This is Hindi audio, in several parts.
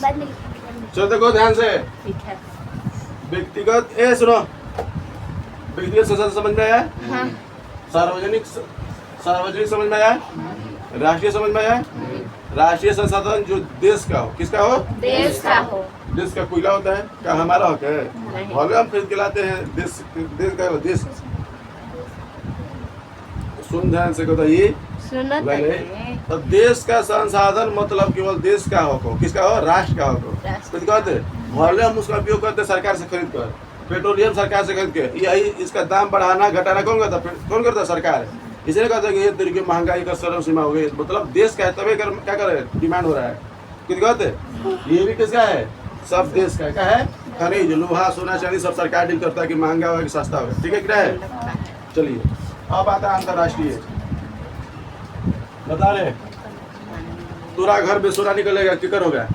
बाद में चलो देखो ध्यान से। ठीक है। व्यक्तिगत सुनो, व्यक्तिगत संसाधन समझ में आया? हाँ। सार्वजनिक समझ में आया? राष्ट्रीय समझ में आया? राष्ट्रीय संसाधन जो देश का हो, किसका हो? देश का हो। देश का कोयला होता है क्या हमारा हक है? भले हम खरीद के लाते हैं, देश का देश। सुन ध्यान से बताइए। सुनो पहले तो देश का संसाधन मतलब केवल देश का हक हो, किसका हो? राष्ट्र का हक हो। कुछ कहते भले हम उसका उपयोग करते सरकार से खरीद कर, पेट्रोलियम सरकार से खरीद के, यही इसका दाम बढ़ाना घटाना कौन करता? कौन करता? सरकार। इसलिए कहते हैं कि ये तरीके महंगाई का चरम सीमा हो गई, मतलब देश का है तभी क्या करे डिमांड हो रहा है। कुछ कहते ये भी किसका है? सब देश का। क्या है? खनिज, लोहा, सोना, चांदी सब सरकार डील करता है कि महंगा हो कि सस्ता हो। ठीक है क्या है? चलिए अब आता है अंतर्राष्ट्रीय। बता रहे तोरा घर में सोना निकलेगा किकर होगा?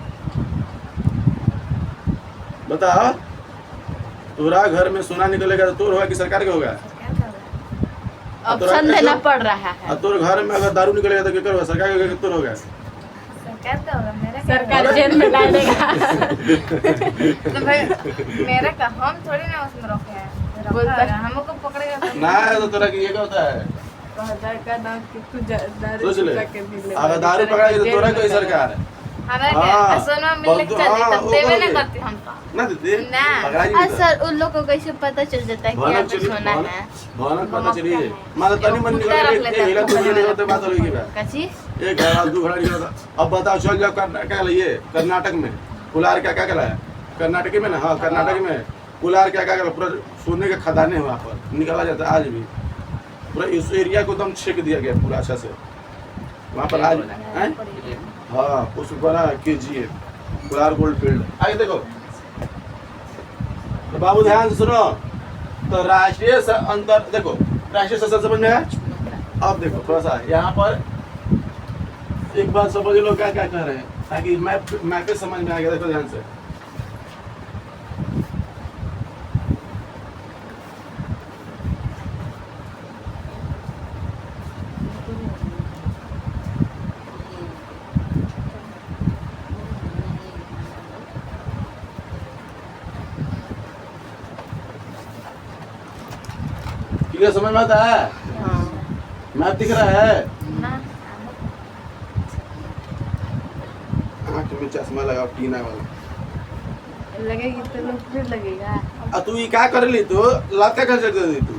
बता, तोरा घर में सोना निकलेगा तो तोर होगा कि सरकार का होगा? ऑप्शन देना पड़ रहा है। और तोर घर में अगर दारू निकलेगा तो किकर होगा? सरकार का होगा कि तोर होगा? सरकार का होगा, मेरा क्या सरकार जेल में डालेगा। होगा? तो भाई मेरा का हम थोड़ी ना उसमें रखे हैं, बोलता है। हमको पकड़ेगा तो ना तो तोरा की ये क्या होता है? का नाम कि तू दारू सोच ले, पीला के भी ले। अगर दारू पकड़ाएगी तो तोरा कोई सरकार है हमें हाँ, क्या सोना मिल के चली हाँ, तब वो देवे ना करोगे। करते हम तो। ना देते ना। पकड़ाएगी हाँ तो। सर, उन लोग को कैसे पता चल जाता है कि यहाँ पे सोना है? भवन पता चलिए मतलब तनी मन कुत्ता रख लेता है, निकल तो कुत्ता निकलते बात हो रही है। कची? एक घड़ा दो घड़ा निकलता। अब बताओ चल जाओ क्या लिए कर्नाटक में कुलार क्या क्या है? कर्नाटक में ना, हाँ कर्नाटक में कुलार क्या क्या पूरा सोने के खदाने वहाँ पर निकाला जाता है आज भी। पूरा इस एरिया को एकदम छेक दिया गया पूरा अच्छा से वहाँ पर आज हैं? हाँ उस बना KG कुलार गोल्ड फील्ड। आगे देखो तो बाबू ध्यान से सुनो। तो राष्ट्रीय अंतर देखो, राष्ट्रीय संसद समझ में आया? अब देखो थोड़ा सा यहाँ पर एक बात समझ लो क्या क्या कह रहे हैं ताकि मैप समझ में आ गया। देखो ध्यान से, क्लियर समझ में आता है? हाँ। मैप दिख रहा है? ना आँख में चश्मा लगाओ टीना वाला। लगेगी तो लोग फिर लगेगा। अब तू ये क्या कर ली? तू लात क्या कर दी तू?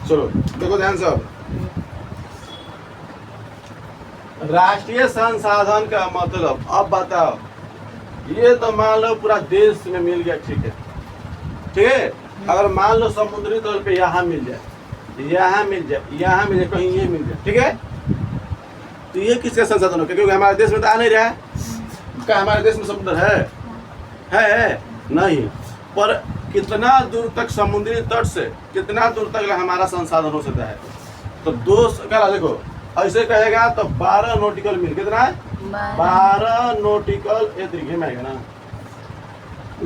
चलो देखो ध्यान से। अब राष्ट्रीय संसाधन का मतलब अब बताओ। ये तो मान लो पूरा देश में मिल गया, ठीक है ठीक है। अगर मान लो समुद्री तल पे यहाँ मिल जाए, यहाँ मिल जाए, यहाँ मिल जाए, कहीं ये मिल जाए, ठीक है। तो ये किसका संसाधन हो? क्योंकि हमारे देश में तो आ नहीं रहा है। क्या हमारे देश में समुद्र है? नहीं। पर कितना दूर तक समुद्री तट से कितना दूर तक हमारा संसाधन हो सकता है? तो दो क्या देखो ऐसे कहेगा तो 12 नॉटिकल मील। कितना है? 12 नॉटिकल ये तरीके में आएगा ना,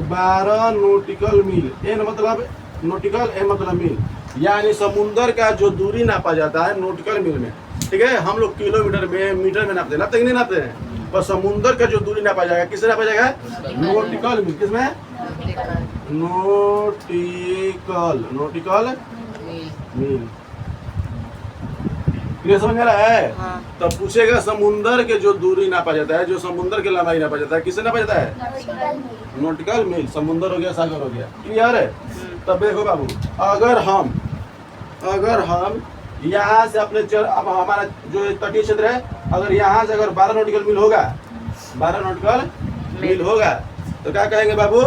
12 नॉटिकल मील। ए मतलब नॉटिकल, ए मतलब मील, यानी समुद्र का जो दूरी नापा जाता है नॉटिकल मील में, ठीक है। हम लोग किलोमीटर में मीटर में नापते हैं, नहीं नापते हैं। पर समुद्र का जो दूरी नापा जाएगा किससे नापा जाएगा? नॉटिकल मील। किसमें? नॉटिकल मील। क्लियर समझ में आ रहा है? हाँ। तब पूछेगा समुद्र के जो दूरी नापा जाता है, जो समुद्र की लंबाई नापा जाता है, किससे नापा जाता है? नॉटिकल मील। समुद्र हो गया, सागर हो गया। क्लियर है? तब देखो बाबू, अगर हम यहाँ से अपने अब हमारा जो तटीय क्षेत्र है, अगर यहाँ से अगर 12 नॉटिकल मील होगा, 12 नॉटिकल मील होगा, तो क्या कहेंगे बाबू?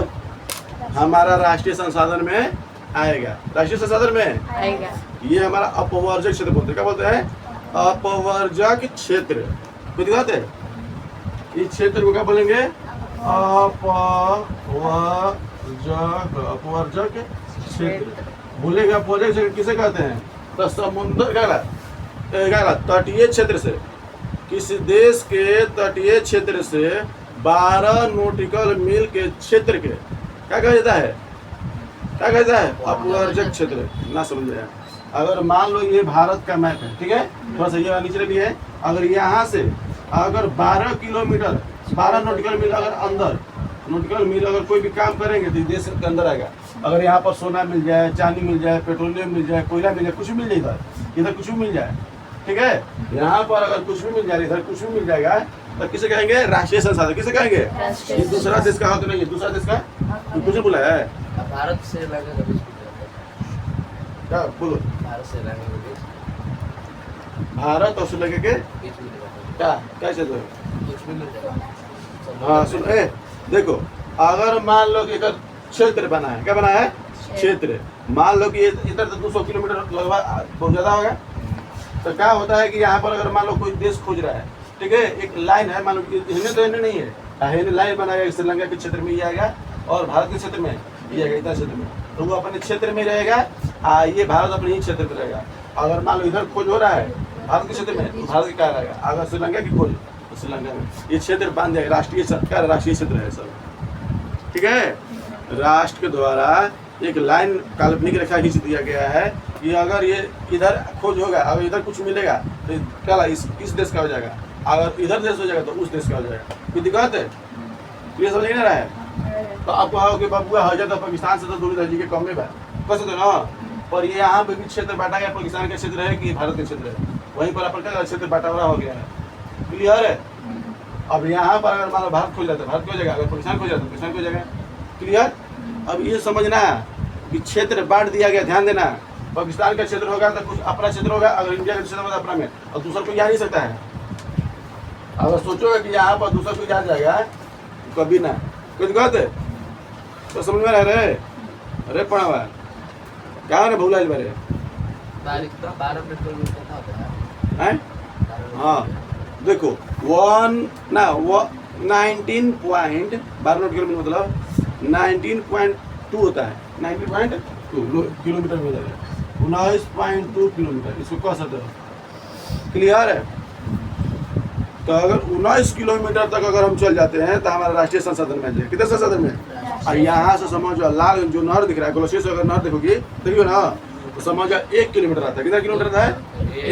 हमारा राष्ट्रीय संसाधन में आएगा। राष्ट्रीय संसाधन में आएगा। ये हमारा अपवर्जक क्षेत्र बोलते हैं। क्या बोलते हैं? अपवर्जक क्षेत्र। कुछ बात है? इस क्षेत्र को क्या बोलेंगे? अपवर्जक अपवर्जक क्षेत्र। भूलेगा अपवर्जक क्षेत्र किसे कहते हैं? तो समुद्र क्या तटीय क्षेत्र से, किसी देश के तटीय क्षेत्र से 12 नॉटिकल मील के क्षेत्र के क्या कहा जाता है? क्या कहता है? अपवर्जक क्षेत्र। ना समझ रहे हैं? अगर मान लो ये भारत का मैप है, ठीक है, थोड़ा सा ये नीचे भी है, अगर यहाँ से अगर 12 किलोमीटर 12 नॉटिकल मील अगर अंदर नॉटिकल मील अगर कोई भी काम करेंगे तो देश के अंदर आएगा। अगर यहाँ पर सोना मिल जाए, चांदी मिल जाए, पेट्रोलियम मिल जाए, कोयला मिल जाए, कुछ भी मिल जाए, इधर कुछ भी मिल जाए, ठीक है, यहाँ पर अगर कुछ भी मिल जाए, इधर कुछ भी मिल जाएगा, तो किसे कहेंगे? राष्ट्रीय संसाधन। किसे कहेंगे? ये दूसरा देश का हो तो नहीं है, दूसरा देश का कुछ बोला है भारत से लगे तो बीच में क्या बोलो? भारत से लगे तो बीच भारत और श्रीलंका के बीच में क्या कैसे तो कुछ भी मिल जाएगा। हाँ सुन देखो, अगर मान लो कि अगर क्षेत्र बना है, क्या बना है? क्षेत्र। मान लो कि इधर तो 200 किलोमीटर लगभग बहुत ज़्यादा होगा, तो क्या होता है कि यहाँ पर अगर मान लो कोई देश खोज रहा है, ठीक है, एक लाइन है, मान लो हिंदी तो हिंदी नहीं है, हिंदी लाइन बनाएगा, श्रीलंका के क्षेत्र में ये आएगा और भारत के क्षेत्र में ये आएगा, इतना क्षेत्र में, तो वो अपने क्षेत्र में रहेगा, ये भारत अपने ही क्षेत्र में रहेगा। अगर मान लो इधर खोज हो रहा है भारत के क्षेत्र में, तो भारत का क्या रहेगा? अगर श्रीलंका की खोज तो श्रीलंका में ये क्षेत्र बांध जाएगा। राष्ट्रीय सरकार राष्ट्रीय क्षेत्र है सब, ठीक है। राष्ट्र के द्वारा एक लाइन काल्पनिक रेखा खींच दिया गया है कि अगर ये इधर खोज होगा, अगर इधर कुछ मिलेगा तो क्या इस देश का हो जाएगा, अगर इधर देश हो जाएगा तो उस देश का हो जाएगा। कोई दिक्कत है? तो ये समझ नहीं रहा है। तो आपको आओ कि बबुआ हो जाए तो पाकिस्तान से तो दूरी रह के कम में बा कर सकते ना, पर ये यहाँ पे भी क्षेत्र बांटा गया, पाकिस्तान का क्षेत्र है कि भारत का क्षेत्र है, वहीं पर अपन का क्षेत्र बांटावरा हो गया है। क्लियर है? अब यहाँ पर अगर मान लो भारत खोज जाता है, भारत को हो जाएगा, अगर पाकिस्तान खोज जाता है पाकिस्तान को हो जाएगा। क्लियर? अब ये समझना कि क्षेत्र बांट दिया गया, ध्यान देना, पाकिस्तान का क्षेत्र होगा तो कुछ अपना क्षेत्र होगा, अगर इंडिया का क्षेत्र होगा तो अपना में, और दूसरा कोई जा नहीं सकता है। अगर सोचोगे कि यहाँ पर दूसरा कोई जा जाएगा, कभी ना। कोई दिक्कत है? तो समझ में रह रहे? अरे पढ़ावा क्या है ना भूला इस बारे 12 पेट्रोल में कितना होता है? हैं? हाँ देखो 19.12 नॉटिकल मतलब 19.2 होता है, 19.2 किलोमीटर में जाएगा, 19.2 किलोमीटर इसको कह सकते हो। क्लियर है? तो अगर 19 किलोमीटर तक अगर हम चल जाते हैं तो हमारा राष्ट्रीय संसाधन में जाए। कितने संसाधन में? और यहाँ से समझो लाल जो नहर दिख रहा है, ग्लेशियर से अगर नहर देखोगी देखियो ना, तो समझो 1 किलोमीटर आता है। कितना किलोमीटर आता है?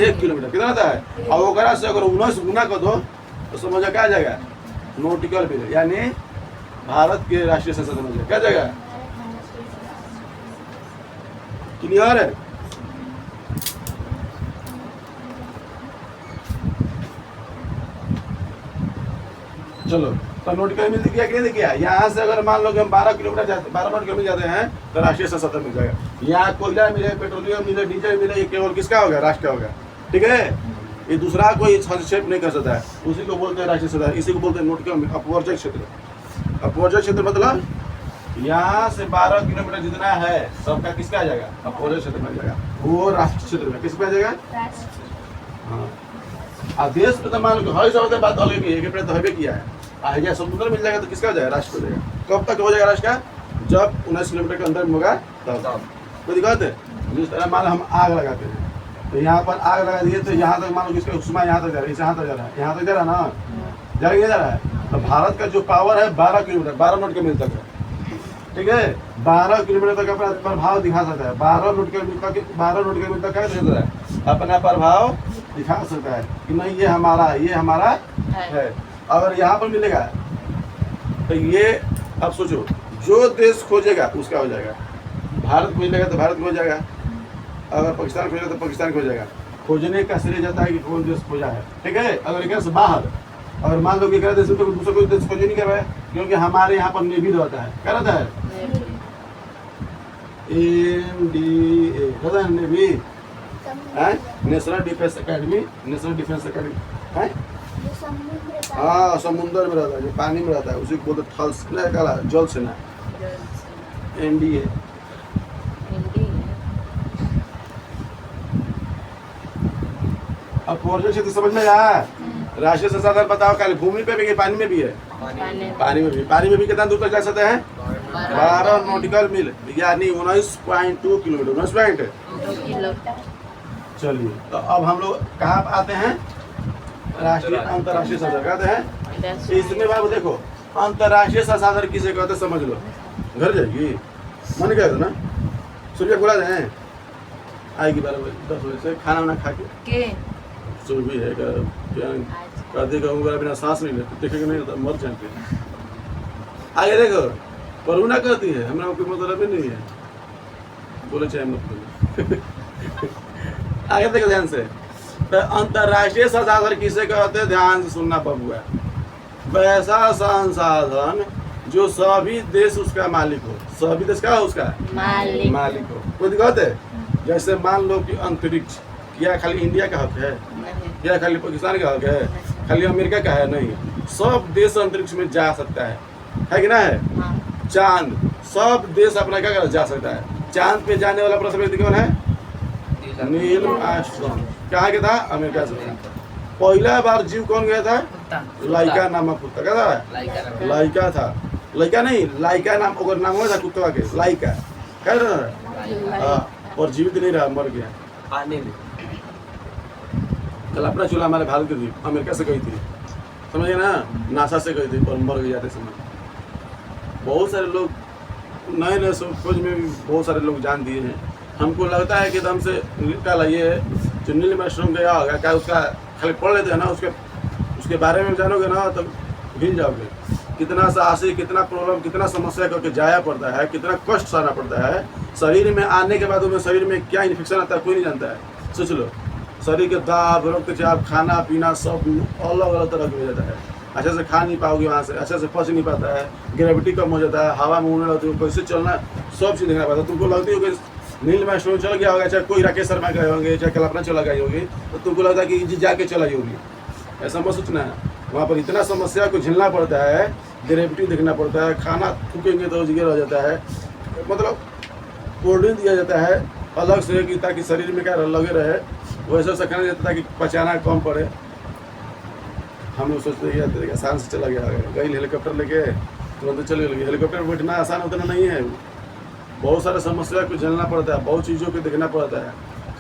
1 किलोमीटर। कितना आता है? और वो से अगर 19 गुना कर दो तो समझो क्या आ जाएगा? नॉटिकल मील, यानी भारत के राष्ट्रीय संसाधन में क्या जाएगा? क्लियर है? चलो तो नॉटिकल मील दिख गया कि नहीं दिख गया? यहाँ से अगर मान लो कि हम 12 किलोमीटर जाते 12 नॉटिकल मील जाते हैं तो राष्ट्रीय संसाधन मिल जाएगा। यहाँ कोयला मिले, पेट्रोलियम मिले, डीजल मिले, ये केवल किसका होगा? राष्ट्र का होगा। ठीक है, ये दूसरा कोई हस्तक्षेप नहीं कर सकता है, उसी को बोलते हैं राष्ट्रीय संसाधन, इसी को बोलते हैं नॉटिकल अपवर्जक क्षेत्र। अपवर्जक क्षेत्र मतलब यहाँ से 12 किलोमीटर जितना है सबका किसका आ जाएगा? अपवर्जक क्षेत्र में आ जाएगा, वो राष्ट्रीय क्षेत्र में किस पे आ जाएगा? हाँ, देश पे तो मान लो हर सब बात अलग है, एक तो हवे किया है, आगे समुद्र मिल जाएगा तो किसका हो जाएगा? राष्ट्र हो जाएगा। कब तक हो जाएगा राष्ट्र का? जब 19 किलोमीटर के अंदर में होगा तब। कोई दिक्कत है? जिस तरह मान लो हम आग लगाते हैं, तो यहाँ पर आग लगा दिए तो यहाँ तक मान लो किसका उष्मा यहाँ तक जा रहा है, यहाँ तक जा रहा है, यहाँ तक जा रहा है ना, जा रहा है। तो भारत का जो पावर है 12 किलोमीटर 12 नॉटिकल मील तक है। ठीक है, 12 किलोमीटर तक अपना प्रभाव दिखा सकता है। 12 नॉटिकल मील तक क्या दिखा है? अपना प्रभाव दिखा सकता है कि नहीं ये हमारा है। अगर यहाँ पर मिलेगा तो ये अब सोचो, जो देश खोजेगा उसका हो जाएगा। भारत खोजेगा तो भारत में हो जाएगा, अगर पाकिस्तान खोजेगा तो पाकिस्तान हो जाएगा। खोजने का श्रेय जाता है कि कौन देश खोजा है। ठीक है, अगर एक से बाहर अगर मान लो कि देश में तो दूसरा कोई देश खोज नहीं कर रहा है, क्योंकि हमारे यहाँ पर नेवी रहता है। क्या रहता है? NDA रहता है, नेवी है, national defence academy, national defence academy है। हाँ, समुद्र में रहता है, जो पानी में रहता है उसी को बोलते थल सेना, जल सेना, NDA। अब प्रोजेक्ट क्षेत्र समझ में आया? राष्ट्रीय संसाधन बताओ, खाली भूमि पे भी है, पानी में भी है? पानी में भी कितना दूर तक जा सकते हैं? 12 नॉटिकल मील यानी 19.2 किलोमीटर 19 चलिए तो अब हम लोग कहाँ आते हैं राष्ट्रीय अंतर्राष्ट्रीय संसाधन कहते हैं। इसमें बाबू देखो अंतर्राष्ट्रीय संसाधन किसे कहते समझ लो। घर जाएगी मन कहते ना सूर्य बुला दें आएगी 12 बजे 10 बजे से खाना वाना खा के जो भी है कर देगा बिना सांस नहीं लेते देखेगा नहीं तो मर जाएंगे। आगे देखो पर ना करती है हमारा कोई मतलब ही नहीं है बोले चाहे मत बोले। आगे देखो ध्यान से तो अंतर्राष्ट्रीय संसाधन किसे कहते हैं ध्यान से सुनना बबुआ। वैसा संसाधन जो सभी देश उसका मालिक हो। सभी देश का उसका मालिक हो। कोई दिक्कत है जैसे मान लो कि अंतरिक्ष क्या खाली इंडिया का हक है क्या खाली पाकिस्तान का हक है खाली अमेरिका का है नहीं सब देश अंतरिक्ष में जा सकता है कि ना है। चांद सब देश अपना क्या कर जा सकता है। चांद पे जाने वाला प्रथम व्यक्ति कौन है नील आर्मस्ट्रांग कहाँ गया था अमेरिका से। पहला बार जीव कौन गया था लाइका नामक कुत्ता क्या था लाइका था लाइका नहीं लाइका नाम अगर नाम हुआ था कुत्ता के लाइका क्या रहा और जीवित नहीं रहा मर गया पानी में। कल्पना चावला हमारे भारत की थी अमेरिका से गई थी समझे ना नासा से गई थी पर मर गई जाते समय। बहुत सारे लोग नए नए खोज में भी बहुत सारे लोग जान दिए हैं। हमको लगता है कि एकदम से कल ये जो नील आर्मस्ट्रांग गया होगा क्या उसका खाली पढ़ लेते हैं ना उसके बारे में जानोगे ना तो हिल जाओगे। कितना साहसी कितना प्रॉब्लम कितना समस्या करके जाया पड़ता है कितना कष्ट सहना पड़ता है। शरीर में आने के बाद शरीर में क्या इन्फेक्शन आता है कोई नहीं जानता है। सोच लो शरीर के दाब रक्तचाप खाना पीना सब अलग अलग तरह के हो जाता है। अच्छे से खा नहीं पाओगे वहाँ से अच्छे से पच नहीं पाता है ग्रेविटी कम हो जाता है हवा में उड़ने लगती है कैसे चलना सब चीज़ देखना पड़ता है। तुमको लगती होगी नील आर्मस्ट्रांग चल गया होगा चाहे कोई राकेश शर्मा गए होंगे चाहे कल्पना चला गई होगी तो तुमको लगता है कि जी जाके चलाई होगी। ऐसा मत सोचना है वहाँ पर इतना समस्या को झेलना पड़ता है ग्रेविटी देखना पड़ता है खाना थूकेंगे तो जिगर हो जाता है मतलब कोल्ड ड्रिंक दिया जाता है अलग से कि ताकि शरीर में क्या लगे रहे वैसा सा खाना जाता है ताकि पचाना कम पड़े। हम लोग सोचते हैं आसान से चला गया गई हेलीकॉप्टर लेके तुरंत चले गए। हेलीकॉप्टर बैठना आसान उतना नहीं है बहुत सारे समस्या को झेलना पड़ता है बहुत चीज़ों को देखना पड़ता है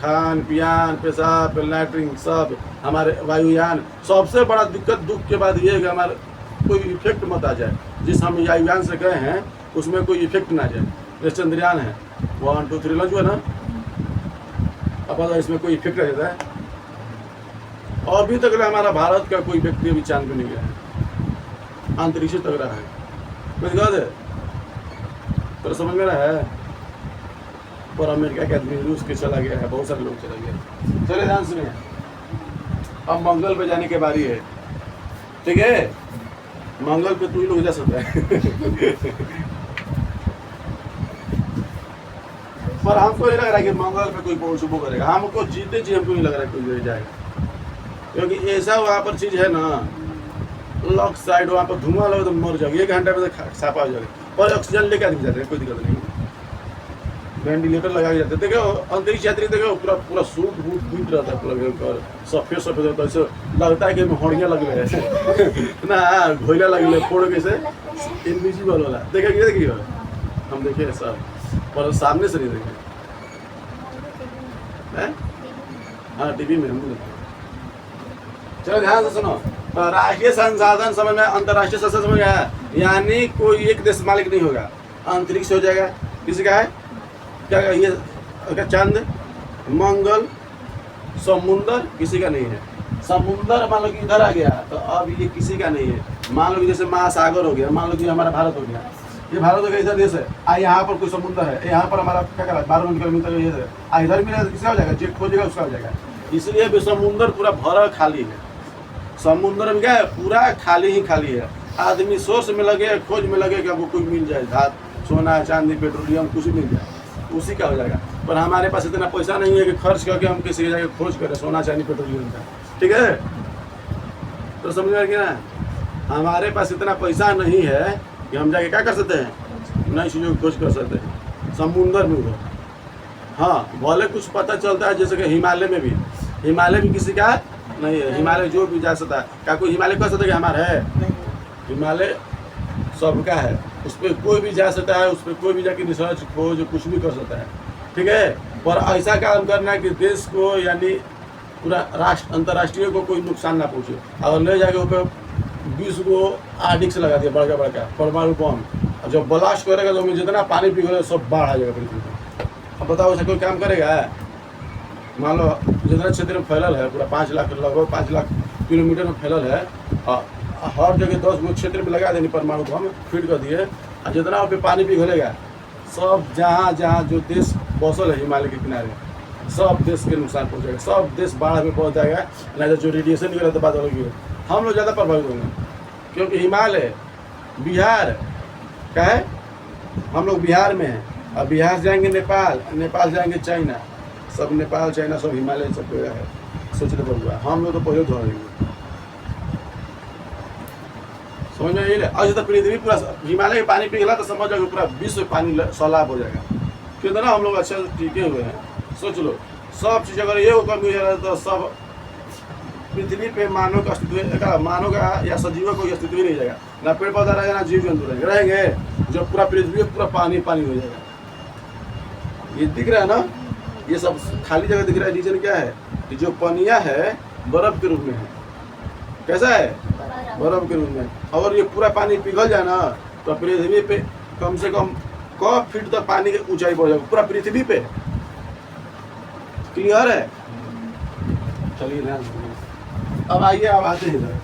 खान पियान पेशाब लैट्रिन सब हमारे वायुयान। सबसे बड़ा दिक्कत दुख के बाद ये है कि हमारे कोई इफेक्ट मत आ जाए जिस हम वायुयान से गए हैं उसमें कोई इफेक्ट ना जाए। जैसे चंद्रयान है 1 2 3 लॉन्च हुआ ना अब इसमें कोई इफेक्ट आ जाता है। अभी तक हमारा भारत का कोई व्यक्ति अभी चांद पे नहीं गया है अंतरिक्ष तक रहा है कुछ गलत है तो समझ में रहा है। पर अमेरिका के आदमी रूस के चला गया है बहुत सारे लोग चले गए। चले ध्यान सुनिए अब मंगल पे जाने की बारी है ठीक है। मंगल पे तू ही लोग जा सकता है पर हमको नहीं लग रहा है कि मंगल पे कोई बहुत शुभ करेगा। हमको जीते जी हमको नहीं लग रहा है कोई जाएगा क्योंकि ऐसा वहाँ पर चीज़ है ना लॉक साइड वहाँ पर धुआं लगे तो मर जाओगे 1 घंटे में तो साफा हो जाएगा। पर ऑक्सीजन लेके आदमी जाते हैं कोई दिक्कत नहीं वेंटिलेटर लगा के जाते हैं। देखो अंतरिक्ष यात्री देखो पूरा पूरा सूट बूट बीट रहता है पूरा सफेद सफेद होता है ऐसे लगता है कि हड़ियाँ लग रहे हैं ना घोइला लगे फोड़ कैसे इनविजिबल वाला देखिए हम देखे सब पर सामने से नहीं देखे हाँ टीवी में हम देखे। चलो ध्यान से सुनो राष्ट्रीय संसाधन समझ में अंतर्राष्ट्रीय संसाधन समझ गया यानी कोई एक देश मालिक नहीं होगा। अंतरिक्ष हो जाएगा किसी का है क्या ये चांद मंगल समुंदर किसी का नहीं है। समुंदर मान लो कि इधर आ गया तो अब ये किसी का नहीं है। मान लो कि जैसे महासागर हो गया मान लो कि हमारा भारत हो गया ये भारत हो गया इधर देश है यहाँ पर कोई समुंदर है यहाँ पर हमारा क्या करा 12 किलोमीटर ये है इधर भी किसका हो जाएगा जो खोजेगा उसका हो जाएगा। इसलिए भी समुंदर पूरा भरा खाली है। समुद्र में क्या है पूरा खाली ही खाली है। आदमी सोर्स में लगे खोज में लगे कि हमको कुछ मिल जाए धातु सोना चांदी पेट्रोलियम कुछ मिल जाए उसी का हो जाएगा। पर हमारे पास इतना पैसा नहीं है कि खर्च करके हम किसी जगह खोज करें सोना चांदी पेट्रोलियम का ठीक है। तो समझ में ना हमारे पास इतना पैसा नहीं है कि हम जाके क्या कर सकते हैं नई चीज़ों की खोज कर सकते हैं समुंदर में हो। हाँ भले कुछ पता चलता है जैसे कि हिमालय भी किसी का नहीं है। हिमालय जो भी जा सकता है क्या कोई हिमालय कह सकता है कि हमारा है हिमालय सबका है उस पर कोई भी जा सकता है, उस पर कोई भी जाके रिसर्च खोज कुछ भी कर सकता है, ठीक है। पर ऐसा काम करना है कि देश को यानी पूरा राष्ट्र अंतर्राष्ट्रीय को कोई नुकसान ना पहुँचे। अगर ले जाके ऊपर 20 को आर्डिक्स लगा दिया बड़का बड़का परमाणु बम, और जब ब्लास्ट करेगा तो जितना पानी पिघलेगा सब बाढ़ आ जाएगा पृथ्वी पर। अब बताओ ऐसा कोई काम करेगा? मान लो जितना क्षेत्र में फैलल है पूरा 5 लाख लगभग 5 लाख किलोमीटर में फैलल है, और हर जगह 10 गो क्षेत्र में लगा देनी परमाणु बम फिट कर दिए, और जितना वहाँ पे पानी पिघलेगा सब जहाँ जहाँ जो देश बसल है हिमालय के किनारे सब देश के नुकसान पहुँचेगा, सब देश बाढ़ में पहुँच जाएगा। नहीं तो जो रेडिएशन निकला तो बात अलग है, हम लोग ज़्यादा प्रभावित होंगे क्योंकि हिमालय बिहार का है, हम लोग बिहार में हैं, और बिहार जाएंगे नेपाल, नेपाल जाएंगे चाइना, सब नेपाल चाइना सब हिमालय सब जगह है। सोचने पड़ेगा हम लोग तो पहले धो देंगे, समझ में ये। और जब पृथ्वी पूरा हिमालय में पानी पिघला तो समझ जाओगे पूरा विश्व पानी सैलाब हो जाएगा। क्यों ना हम लोग अच्छे टिके हुए हैं। सोच लो सब चीज़ अगर ये कमी हो तो सब पृथ्वी पे मानव का अस्तित्व, मानव का या सजीवों को अस्तित्व ही नहीं जाएगा, ना पेड़ पौधा रहेगा ना जीव जंतु रहेंगे। जब पूरा पृथ्वी पूरा पानी पानी हो जाएगा। ये दिख रहा है ना, ये सब खाली जगह दिख रहा है। रीजन क्या है कि जो पनिया है बर्फ के रूप में है। कैसा है? बर्फ के रूप में। और ये पूरा पानी पिघल जाए ना तो पृथ्वी पे कम से कम कब फीट तक पानी की ऊंचाई बढ़ जाएगी पूरा पृथ्वी पे। क्लियर है? चलिए ध्यान से। अब आइए, अब आते हैं इधर।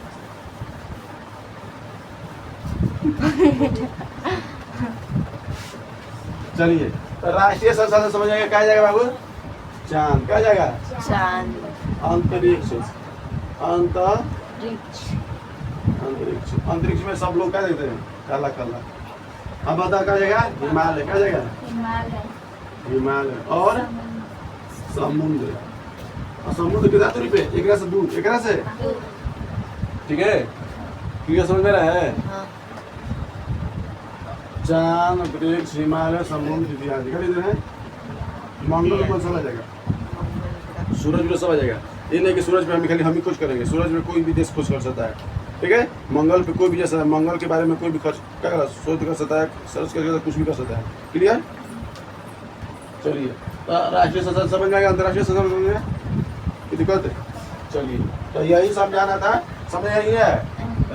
चलिए तो राष्ट्रीय संसाधन समझ आएगा क्या जाएगा बाबू? चांद। क्या जाएगा? चांद। अंतरिक्ष। अंतरिक्ष। अंतरिक्ष। अंतरिक्ष में सब लोग क्या देखते हैं? काला काला। अब बता क्या जाएगा? हिमालय। क्या जाएगा? हिमालय। और समुद्र। और समुद्र कितना दूरी पे? एक से दूर, एक से ठीक है। क्लियर समझ में रहा है? चांद, अंतरिक्ष, हिमालय, समुद्र इत्यादि क्या है। मंगल में सब आ जाएगा, सूरज में सब आ जाएगा। ये नहीं कि सूरज पे हम खाली हम ही खोज करेंगे, सूरज में कोई भी देश खोज कर सकता है, ठीक है। मंगल पे कोई भी जैसा मंगल के बारे में कोई भी शोध कर सकता है, सर्च करके कुछ भी कर सकता है। क्लियर? चलिए राष्ट्रीय संसद समझ में आएगा, अंतर्राष्ट्रीय संसद समझ में कोई दिक्कत है? चलिए तो यही समझाना था। समझ नहीं है?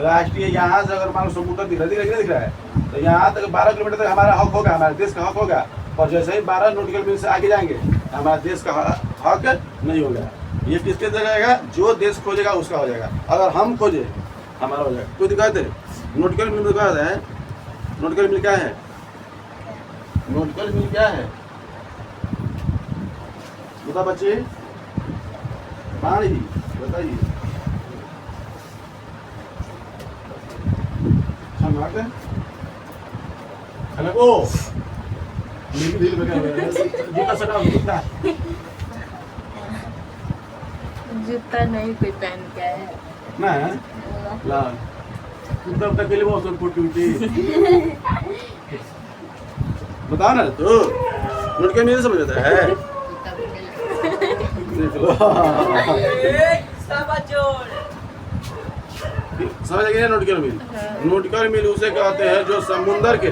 राष्ट्रीय यहाँ से अगर मान लो समुद्र दिख रहा है तो यहाँ तक 12 किलोमीटर तक हमारा हक होगा, हमारे देश का हक होगा। और जैसे ही 12 नॉटिकल मील से आगे जाएंगे हमारा देश का हक नहीं होगा। ये किसके जाएगा? जो देश खोजेगा उसका हो जाएगा। अगर हम खोजे हमारा हो जाएगा। कोई दिक्कत है? नॉटिकल मील में क्या होता है? नॉटिकल मील क्या है? नॉटिकल मील क्या है बता बच्चे? पानी बताइए। जूता नहीं कोई पहन के है ना लाल तब तक के लिए बहुत फुटी बता ना तो नोट के मेरे समझ आता है। समझ गए? नोटिकल मील। नोटिकल मील उसे कहते हैं जो समुद्र के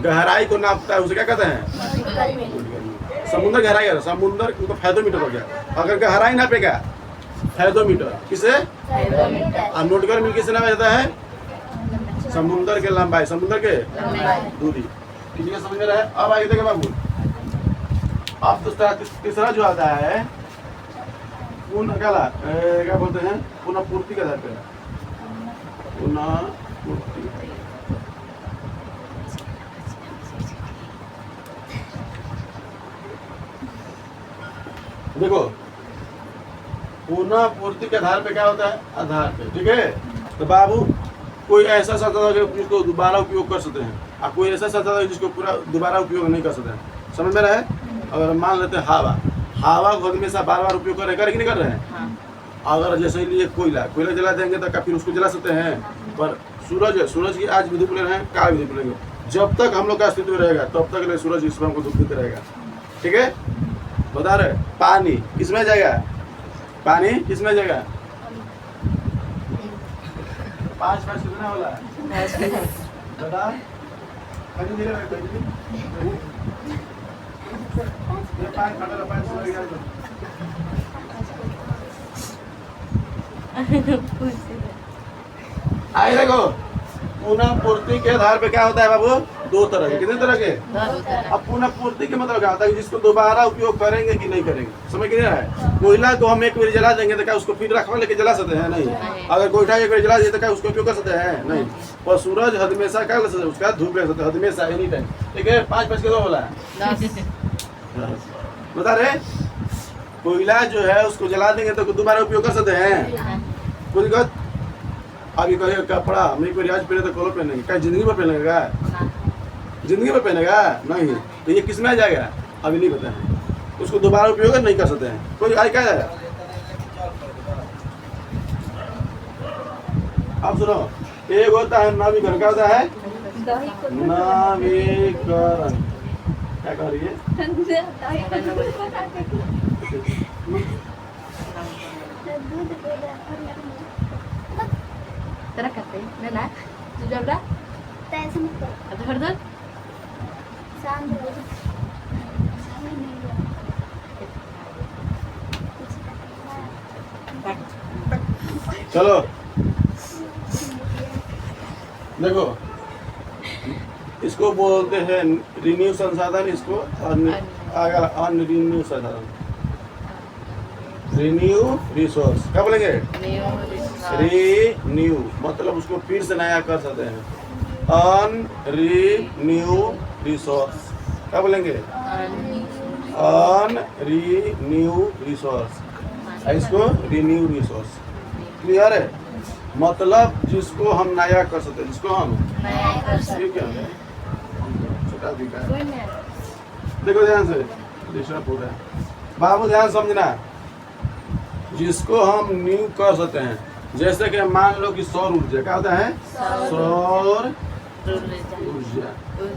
गहराई को नापता है, उसे क्या कहते हैं? समुद्र गहराई है। समुद्र को फैथोमीटर हो गया। अगर गहराई नापेगा फैथोमीटर किसे? और नोटिकल मील किसे नापा जाता है? समुद्र के लंबाई, समुद्र के दूरी। किसी का समझ में रहा है? अब आगे देखो बाबू। अब तो तीसरा जो आता है क्या बोलते हैं? पुनः पूर्ति का आधार पे। पुनः पूर्ति। देखो पुनः पूर्ति के आधार पे क्या होता है? आधार पे, ठीक है। तो बाबू कोई ऐसा संसाधन है जिसको दोबारा उपयोग कर सकते हैं, और कोई ऐसा संसाधन है जिसको पूरा दोबारा उपयोग नहीं कर सकते हैं। समझ में रहा है? अगर मान लेते हैं हवा को हमेशा बार बार उपयोग कर रहे नहीं कर रहे हैं। अगर जैसे लिए कोयला जला देंगे तो फिर उसको जला सकते हैं। पर सूरज की आज विद्युत प्लेन है, काल विद्युत प्लेन है। जब तक हम लोग का अस्तित्व रहेगा तब तक सूरज इस पर दुखित रहेगा, ठीक है। बता रहे पानी किसमें जाएगा? पानी किसमें जाएगा? 5 कितना होला? बता कहीं धीरे रख दीजिए। ये पैर खड़ा रहा, पैर सो गया तो। आए देखो पुनः पूर्ति के आधार पे क्या होता है बाबू? दो तरह के। कितने तरह के? अब पुनः पूर्ति के मतलब क्या होता है कि जिसको दोबारा उपयोग करेंगे कि नहीं करेंगे, समझ नहीं रहा है? कोयला को हम एक बार जला देंगे तो क्या उसको फिर रखवा लेके जला सकते हैं? नहीं। अगर गोईठा एक बार जला दिए तो क्या उसको उपयोग कर सकते हैं? नहीं। और सूरज हमेशा क्या कर सकते हैं? उसका धूप ले सकते हैं हमेशा, एनी टाइम। ठीक है, 5 के 2 बोला है, बता रहे? कोयला जो है उसको जला देंगे तो दोबारा उपयोग कर सकते हैं? कोई दिक्कत? अभी कहे कपड़ा मेरे को रियाज पहने तो कॉलो पहनेंगे, क्या जिंदगी भर पहनेगा? जिंदगी भर पहनेगा? नहीं। तो ये किस में आ जाएगा? अभी नहीं पता है। उसको दोबारा उपयोग नहीं कर सकते हैं। कोई आई क्या है? अब सुनो, एक होता है नाविकरण। क्या होता है? नाविकरण। क्या कह रही है? तेरा करते ना ना तू जब रा तैसे मत कर अधर दर शांत हो जा चलो देखो, इसको बोलते हैं रिन्यू संसाधन, इसको अनरिन्यू संसाधन। रिन्यू रिसोर्स क्या बोलेंगे? रिन्यू मतलब उसको फिर से नया कर सकते हैं। अनरिन्यू रिसोर्स क्या बोलेंगे? अनरिन्यू रिसोर्स, इसको रिन्यू रिसोर्स। क्लियर है? मतलब जिसको हम नया कर सकते हैं, जिसको हम ठीक है। छोटा दिखा है, देखो ध्यान से, दूसरा पूरा बाबू ध्यान समझना। जिसको हम न्यू कर सकते हैं, जैसे कि मान लो कि सौर ऊर्जा क्या होता है? सौर ऊर्जा।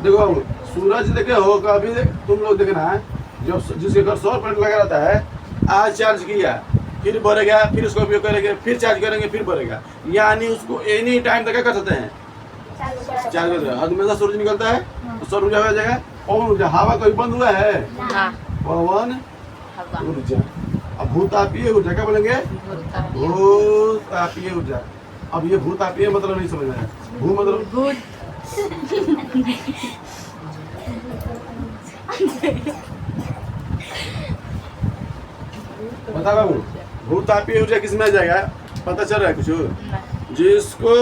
देखो बाबू, सूरज देखे हो कभी? तुम लोग देखना है, जब जिसके घर सौर पैनल लगा रहता है, आज चार्ज किया फिर बढ़ेगा, फिर उसका उपयोग करेंगे, फिर चार्ज करेंगे, फिर बढ़ेगा। यानी उसको एनी टाइम तक क्या कर सकते हैं? चार्ज कर सकते हैं। हमेशा सूरज निकलता है तो सौर ऊर्जा हो जाएगा। पवन ऊर्जा, हवा कभी बंद हुआ है? पवन ऊर्जा। अब भूतापीय ऊर्जा क्या बोलेंगे? भूतापीय ऊर्जा। अब ये भूतापीय मतलब नहीं समझ आया। भू मतलब भूत बता बाबू, भूतापीय ऊर्जा किस में आ जाएगा? पता चल रहा है कुछ? जिसको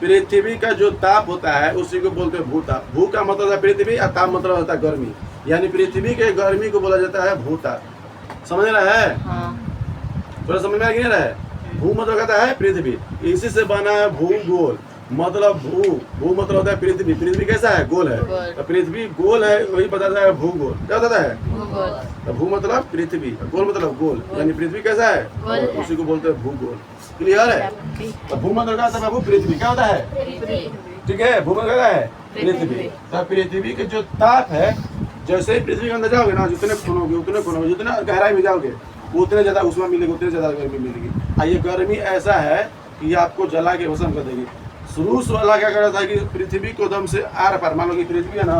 पृथ्वी का जो ताप होता है उसी को बोलते हैं भूताप। भू का मतलब होता है पृथ्वी और ताप मतलब होता है गर्मी, यानी पृथ्वी के गर्मी को बोला जाता है भूताप। समझ रहा है? थोड़ा समझ में आ नहीं रहा है? भू मतलब कहता है पृथ्वी, इसी से बना है भूगोल। मतलब भू मतलब होता है पृथ्वी। पृथ्वी कैसा है? गोल है। तो पृथ्वी गोल है, वही बताता है भूगोल। क्या बताता है? तो भू मतलब पृथ्वी, गोल मतलब गोल, यानी पृथ्वी कैसा है? उसी को बोलते हैं भूगोल। क्लियर है? तो भू मतलब क्या होता है? पृथ्वी क्या होता है? ठीक है, भू मतलब क्या है? पृथ्वी। तो पृथ्वी के जो ताप है, जैसे ही पृथ्वी के अंदर जाओगे ना, जितने खूनोगे, जितना गहराई में जाओगे उतने ज्यादा उष्मा मिलेगी, उतने ज्यादा गर्मी मिलेगी। और ये गर्मी ऐसा है कि आपको जला के भस्म कर देगी। रूस वाला क्या कर रहा था कि पृथ्वी को दम से आर पार, मान लो कि पृथ्वी है ना,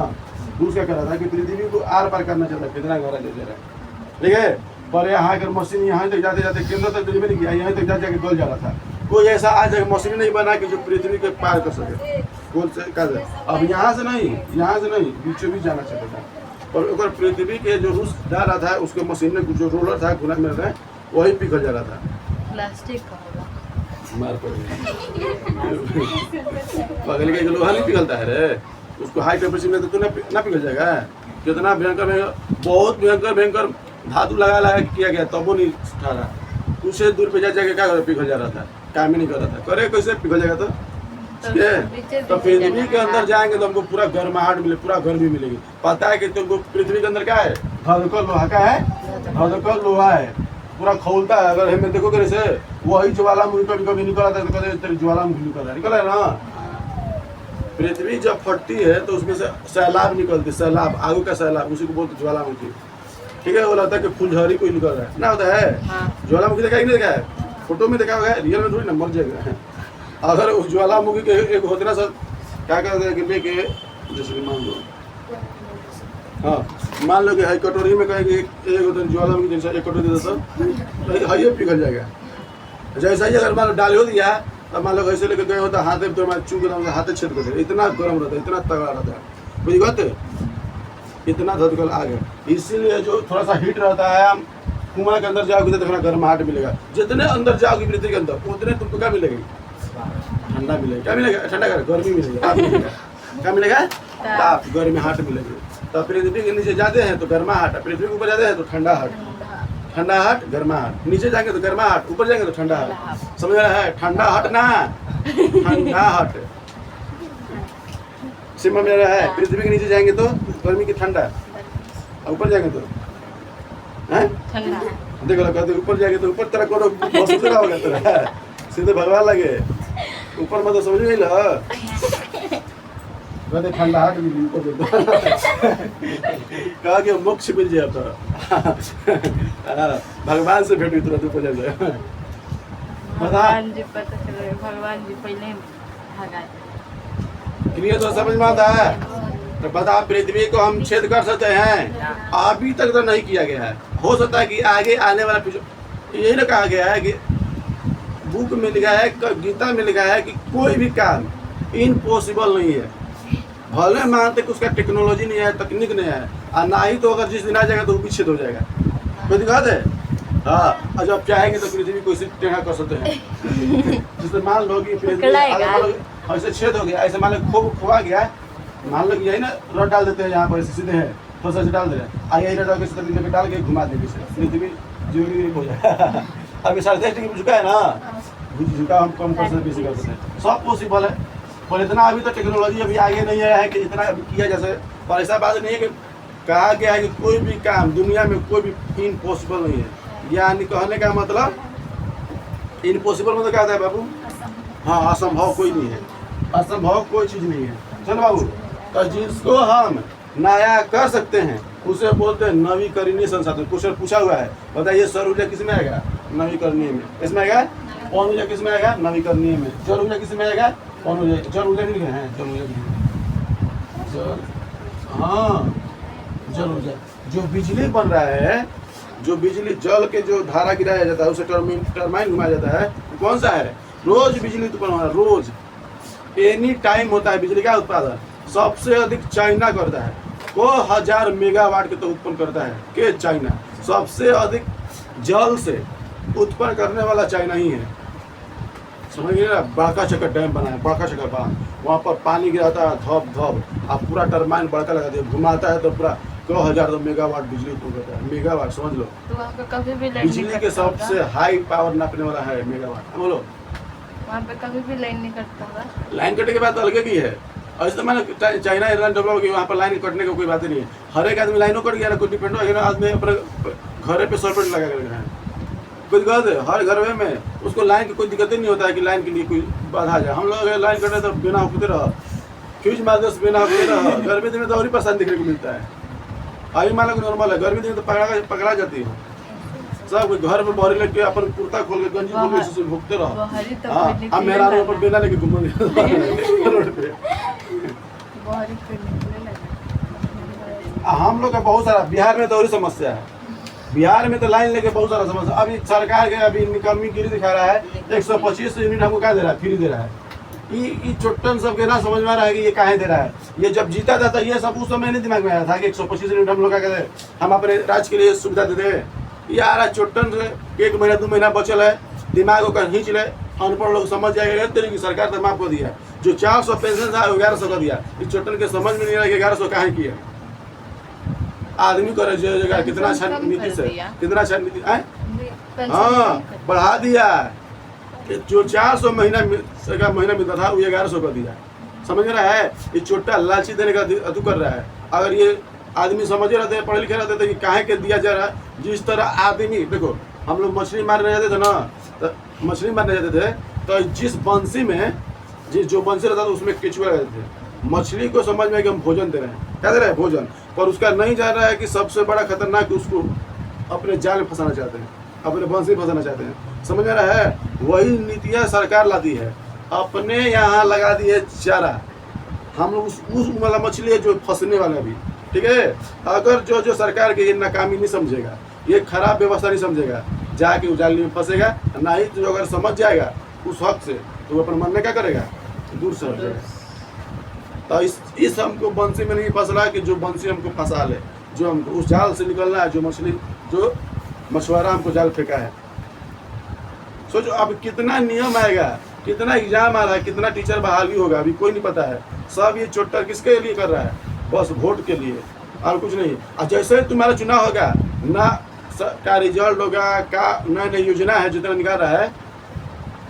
रूस क्या कर रहा था कि पृथ्वी को आर पार करना चाहता है, कितना गहरा ले जा रहा है। ठीक है, पर यहाँ अगर मशीन यहाँ तक जाते जाते केंद्र तक डिलीवर नहीं किया, यहाँ तक जाके गल जा रहा था। कोई ऐसा आज तक मशीन नहीं बना कि जो पृथ्वी के पार कर सके, गोल से कर। अब यहाँ से नहीं, बीचों बीच जाना चाहता था, पर अगर पृथ्वी के जो रूस जा रहा था उसके मशीन में जो रोलर था घुना में रहा, वही पिघल जा रहा था। प्लास्टिक का होगा। मार पड़ पगल के लोहा नहीं पिघलता है रे, उसको हाई टेम्परेचर में तो तू ना पिघल जाएगा। कितना भयंकर, बहुत भयंकर धातु लगा किया गया तब वो नहीं उठा रहा। कुछ दूर पे जाके क्या पिघल जा रहा था, काम ही नहीं कर रहा था। करे कैसे पिघल जाएगा? तो पृथ्वी के अंदर जाएंगे तो हमको पूरा गर्माहट मिले, पूरा गर्मी मिलेगी। पता है कि तुमको पृथ्वी के अंदर क्या है? धधकल लोहा। क्या है? धधकल लोहा है, पूरा खोलता है। अगर हमें देखो कैसे वही ज्वालामुखी कभी निकल आता है तो कहते तेरे ज्वालामुखी निकल है ना। पृथ्वी जब फटती है तो उसमें से सैलाब निकलती, सैलाब, आग का सैलाब, उसी को बोलते ज्वालामुखी। ठीक है, वो लगता है कि फुलझड़ी कोई निकल रहा है ना, होता है। ज्वालामुखी देखा ही नहीं, देखा है? फोटो में देखा होगा, रियल में थोड़ी ना, मर जाएगा। अगर उस ज्वालामुखी के एक होतना सा क्या कहते हैं कि लेके जैसे कि मान लो, हाँ मान लो कि है कटोरी में कहेंगे एक होता है ज्वालामुखी जैसा एक कटोरी दे देता तो है ये पिघल जाएगा। जैसा ही अगर मान लो डाल हो दिया तब मान लो ऐसे लेके गए होता हाथे तो मैं चूक हाथे छेद कर दे, इतना गर्म रहता है, इतना तगड़ा रहता है, बुझ गए, इतना धधकल आ गया। इसीलिए जो थोड़ा सा हीट रहता है, हम कुआं के अंदर जाओगे तो थोड़ा गर्माहट मिलेगा, जितने अंदर जाओगे पृथ्वी के अंदर उतने तुमको क्या मिलेगी, ठंडा मिलेगा। क्या मिलेगा? ठंडा कर गर्मी मिलेगा, ताप मिलेगा। क्या मिलेगा? ताप, गर्माहट मिलेगी। तो पृथ्वी के नीचे जाते हैं तो गर्माहट, पृथ्वी के ऊपर जाते हैं तो ठंडा हट, ठंडा हट गर्माहट, नीचे जाएंगे तो गर्माहट, ऊपर जाएंगे तो ठंडा हट। समझ रहा है? ठंडा हट ना, ठंडा हट सिम में रहा है। पृथ्वी के नीचे जाएंगे तो गर्मी की ठंडा, ऊपर जाएंगे तो देखो कहते ऊपर जाएंगे तो ऊपर तरह करो बसुरा होगा तेरा, सीधे भगवान लगे ऊपर मतलब समझ गई ल कहते ठंडा हाथ भी ऊपर कहा कि मोक्ष मिल जाए तो भगवान से भेंट तुरंत ऊपर जा जाए। भगवान जी पता चले, भगवान जी पहले भगा क्लियर तो समझ में आता है? तो बता पृथ्वी को हम छेद कर सकते हैं, अभी तक तो नहीं किया गया है। हो सकता है कि आगे आने वाला यही ना कहा गया है कि बुक में लिखा है, गीता में लिखा है कि कोई भी काम इम्पॉसिबल नहीं है। भले मानते कि उसका टेक्नोलॉजी नहीं है, तकनीक नहीं है, और ना ही तो अगर जिस दिन आ जाएगा तो वो भी छेद हो जाएगा। कोई दिक्कत है? हाँ, और जब चाहेंगे तो पृथ्वी को इसी टेढ़ा कर सकते हैं। जिससे मान लो कि पृथ्वी ऐसे छेद हो गया, ऐसे मान लो खूब खुआ गया, मान लो कि यही ना रड डाल देते हैं यहाँ पर सीधे हैं तो से डाल दे रहे हैं, यही रड के तरीके डाल के घुमा देंगे पृथ्वी जीवनी हो जाए। अभी 3.5 डिग्री झुका है ना, झुका हम कम कर सकते बेसी कर सकते हैं, सब पॉसिबल है। पर इतना अभी तो टेक्नोलॉजी अभी आगे नहीं आया है कि इतना किया जा सके। पर ऐसा बात नहीं है कि कहा गया है कि कोई भी काम दुनिया में कोई भी इम्पॉसिबल नहीं है। यानी कहने का मतलब इम्पॉसिबल मतलब क्या होता है बाबू? हाँ, असंभव कोई नहीं है, असंभव कोई चीज़ नहीं है। चलो बाबू, तो जिसको हम नया कर सकते हैं उसे बोलते हैं नवीकरणीय संसाधन। क्वेश्चन पूछा हुआ है, बताइए सौर ऊर्जा किस में आएगा? नवीकरणीय में। इसमें आएगा पवन ऊर्जा किस में आएगा? नवीकरणीय में। जल ऊर्जा किस में आएगा? पवन ऊर्जा। जल ऊर्जा नहीं है, जल ऊर्जा, हाँ जल ऊर्जा। जो बिजली बन रहा है, जो बिजली जल के जो धारा गिराया जाता है उसे टरबाइन घुमाया जाता है, कौन सा है? रोज बिजली उत्पन्न हो रहा है, रोज एनी टाइम होता है बिजली का उत्पादन। सबसे अधिक चाइना करता है, वो 1000 मेगावाट के तो उत्पन्न करता है के चाइना। सबसे अधिक जल से उत्पन्न करने वाला चाइना ही है। समझ गए ना? बड़का चक्कर डैम बना है, बड़का चक्कर बांध, वहाँ पर पानी गिराता है धप धप, आप पूरा टरबाइन बड़का लगा दिया, घुमाता है तो पूरा 2000 मेगावाट बिजली उत्पन्न करता है। मेगावाट समझ लो, तो वहाँ पे कभी भी लाइन बिजली के सबसे हाई पावर नापने वाला है मेगावाट। बोलो, वहाँ पे कभी भी लाइन नहीं कटता होगा। लाइन कटने की बात तो अलग की है। ऐसे तो मैंने चाइना एयरलाइन डेवलप की, वहाँ पर लाइन कटने का कोई बात नहीं है। हर एक आदमी लाइनों कट गया ना, कोई डिपेंड हो गया ना, आदमी अपने घर पे सॉल्वेंट लगा कर रखा है। कोई दिक्कत है? हर घर में उसको लाइन की कोई दिक्कत ही नहीं होता है कि लाइन के लिए कोई बाधा आ जाए। हम लोग लाइन कटे तो बिना हुकते रह, फ्यूज मार दे बिना हुकते रह। गर्मी दिन में तो और ही परेशान देखने को मिलता है। अभी मान लो कि नॉर्मल है, गर्मी दिन में तो पकड़ा जाती है। सब घर में बहरी लेके अपन कुर्ता खोल के गंजी खोल के से भुगते रहो। हाँ, हम मेरा ऊपर बेला लेके घूम रोड पे। हम लोग का बहुत सारा बिहार में तो और समस्या है। बिहार में तो लाइन लेके बहुत सारा समस्या। अभी सरकार के अभी निकम्मीगिरी दिखा रहा है, 125 यूनिट हमको क्या दे रहा है? फ्री दे रहा है। ये चुट्टन सब के ना समझ में आ रहा है कि ये काहे दे रहा है। ये जब जीता था तो ये सब उस समय नहीं दिमाग में आया था कि 125 यूनिट हम लोग क्या कहते हम अपने राज्य के लिए सुविधा देते। यार चुट्टन से 1 महीना 2 महीना बचल है, दिमाग को खींच ले, अनपढ़ लोग समझ जाएगा तेरी सरकार तो माफ कर दिया। जो 400 पेंशन था 1100 का दिया। इस चुट्टन के समझ में नहीं आ रहा कि 1100 काहे किया। आदमी करे जगह कितना अच्छा नीति से, कितना अच्छा नीति है। हाँ, बढ़ा दिया। जो 400 महीना मिलता था वो 1100 का दिया। समझ रहा है? ये छोटा लालची देने का अतु कर रहा है। अगर ये आदमी समझ रहते हैं, पढ़े लिखे रहते थे कि काहे के दिया जा रहा है। जिस तरह आदमी देखो, हम लोग मछली मारने जाते थे ना, तो मछली मारने जाते थे तो जिस बंसी में जो बंसी रहता था उसमें केचुआ रहते थे। मछली को समझ में कि हम भोजन दे रहे हैं, क्या दे रहे हैं? भोजन। पर उसका नहीं जान रहा है कि सबसे बड़ा खतरनाक उसको अपने जाल में फंसाना चाहते हैं, अपने बंसी में फंसाना चाहते हैं। समझ में रहा है? वही नीतियाँ सरकार लाती है, अपने यहाँ लगा दी है चारा। हम लोग उस वाला मछली है जो फंसने वाला भी, ठीक है। अगर जो सरकार की ये नाकामी नहीं समझेगा, ये खराब व्यवस्था नहीं समझेगा, जाके उजाली में फंसेगा। ना ही तो अगर समझ जाएगा उस हक से तो वो अपन मन में क्या करेगा, दूर से हट जाएगा। तो इस हमको बंसी में नहीं फंसना कि जो बंसी हमको फंसा ले, जो हमको उस जाल से निकलना है, जो मछली जो मछुआरा हमको जाल फेंका है। सोचो अब कितना नियम आएगा, कितना एग्जाम आ रहा है, कितना टीचर बहाली होगा, अभी कोई नहीं पता है। सब ये चोटर किसके लिए कर रहा है, बस वोट के लिए और कुछ नहीं। और जैसे ही तुम्हारा चुनाव होगा ना का रिजल्ट होगा, का नई नई योजना है जितना निकाल रहा है,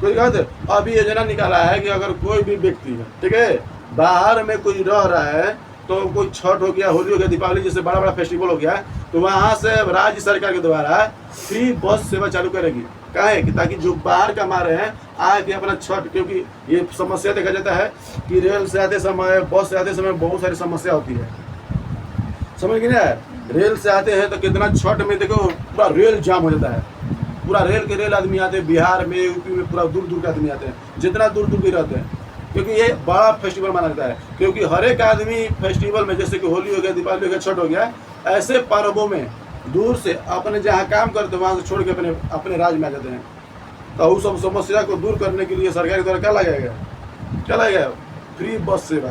कोई कहते अभी योजना निकाला है कि अगर कोई भी व्यक्ति है, ठीक है, बाहर में कोई रह रहा है, तो कोई छठ हो गया, होली हो गया, दीपावली जैसे बड़ा बड़ा फेस्टिवल हो गया, तो वहाँ से राज्य सरकार के द्वारा फ्री बस सेवा चालू करेगी। काहे कि ताकि जो बाहर कमा रहे हैं आके अपना छठ, क्योंकि ये समस्या देखा जाता है कि रेल से आते समय, बस से आते समय बहुत सारी समस्या होती है, समझ गए ना। रेल से आते हैं तो कितना छठ में देखो पूरा रेल जाम हो जाता है, पूरा रेल के रेल आदमी आते हैं, बिहार में यूपी में पूरा दूर दूर के आदमी आते हैं, जितना दूर दूर के रहते हैं, क्योंकि ये बड़ा फेस्टिवल माना जाता है। क्योंकि हर एक आदमी फेस्टिवल में, जैसे कि होली हो गया, दीपावली हो गया, छठ हो गया, ऐसे पर्वों में दूर से अपने जहाँ काम करते हैं वहाँ से छोड़ के अपने राज्य में आ जाते हैं। तो उस सब समस्या को दूर करने के लिए सरकार के द्वारा क्या लगाया, फ्री बस सेवा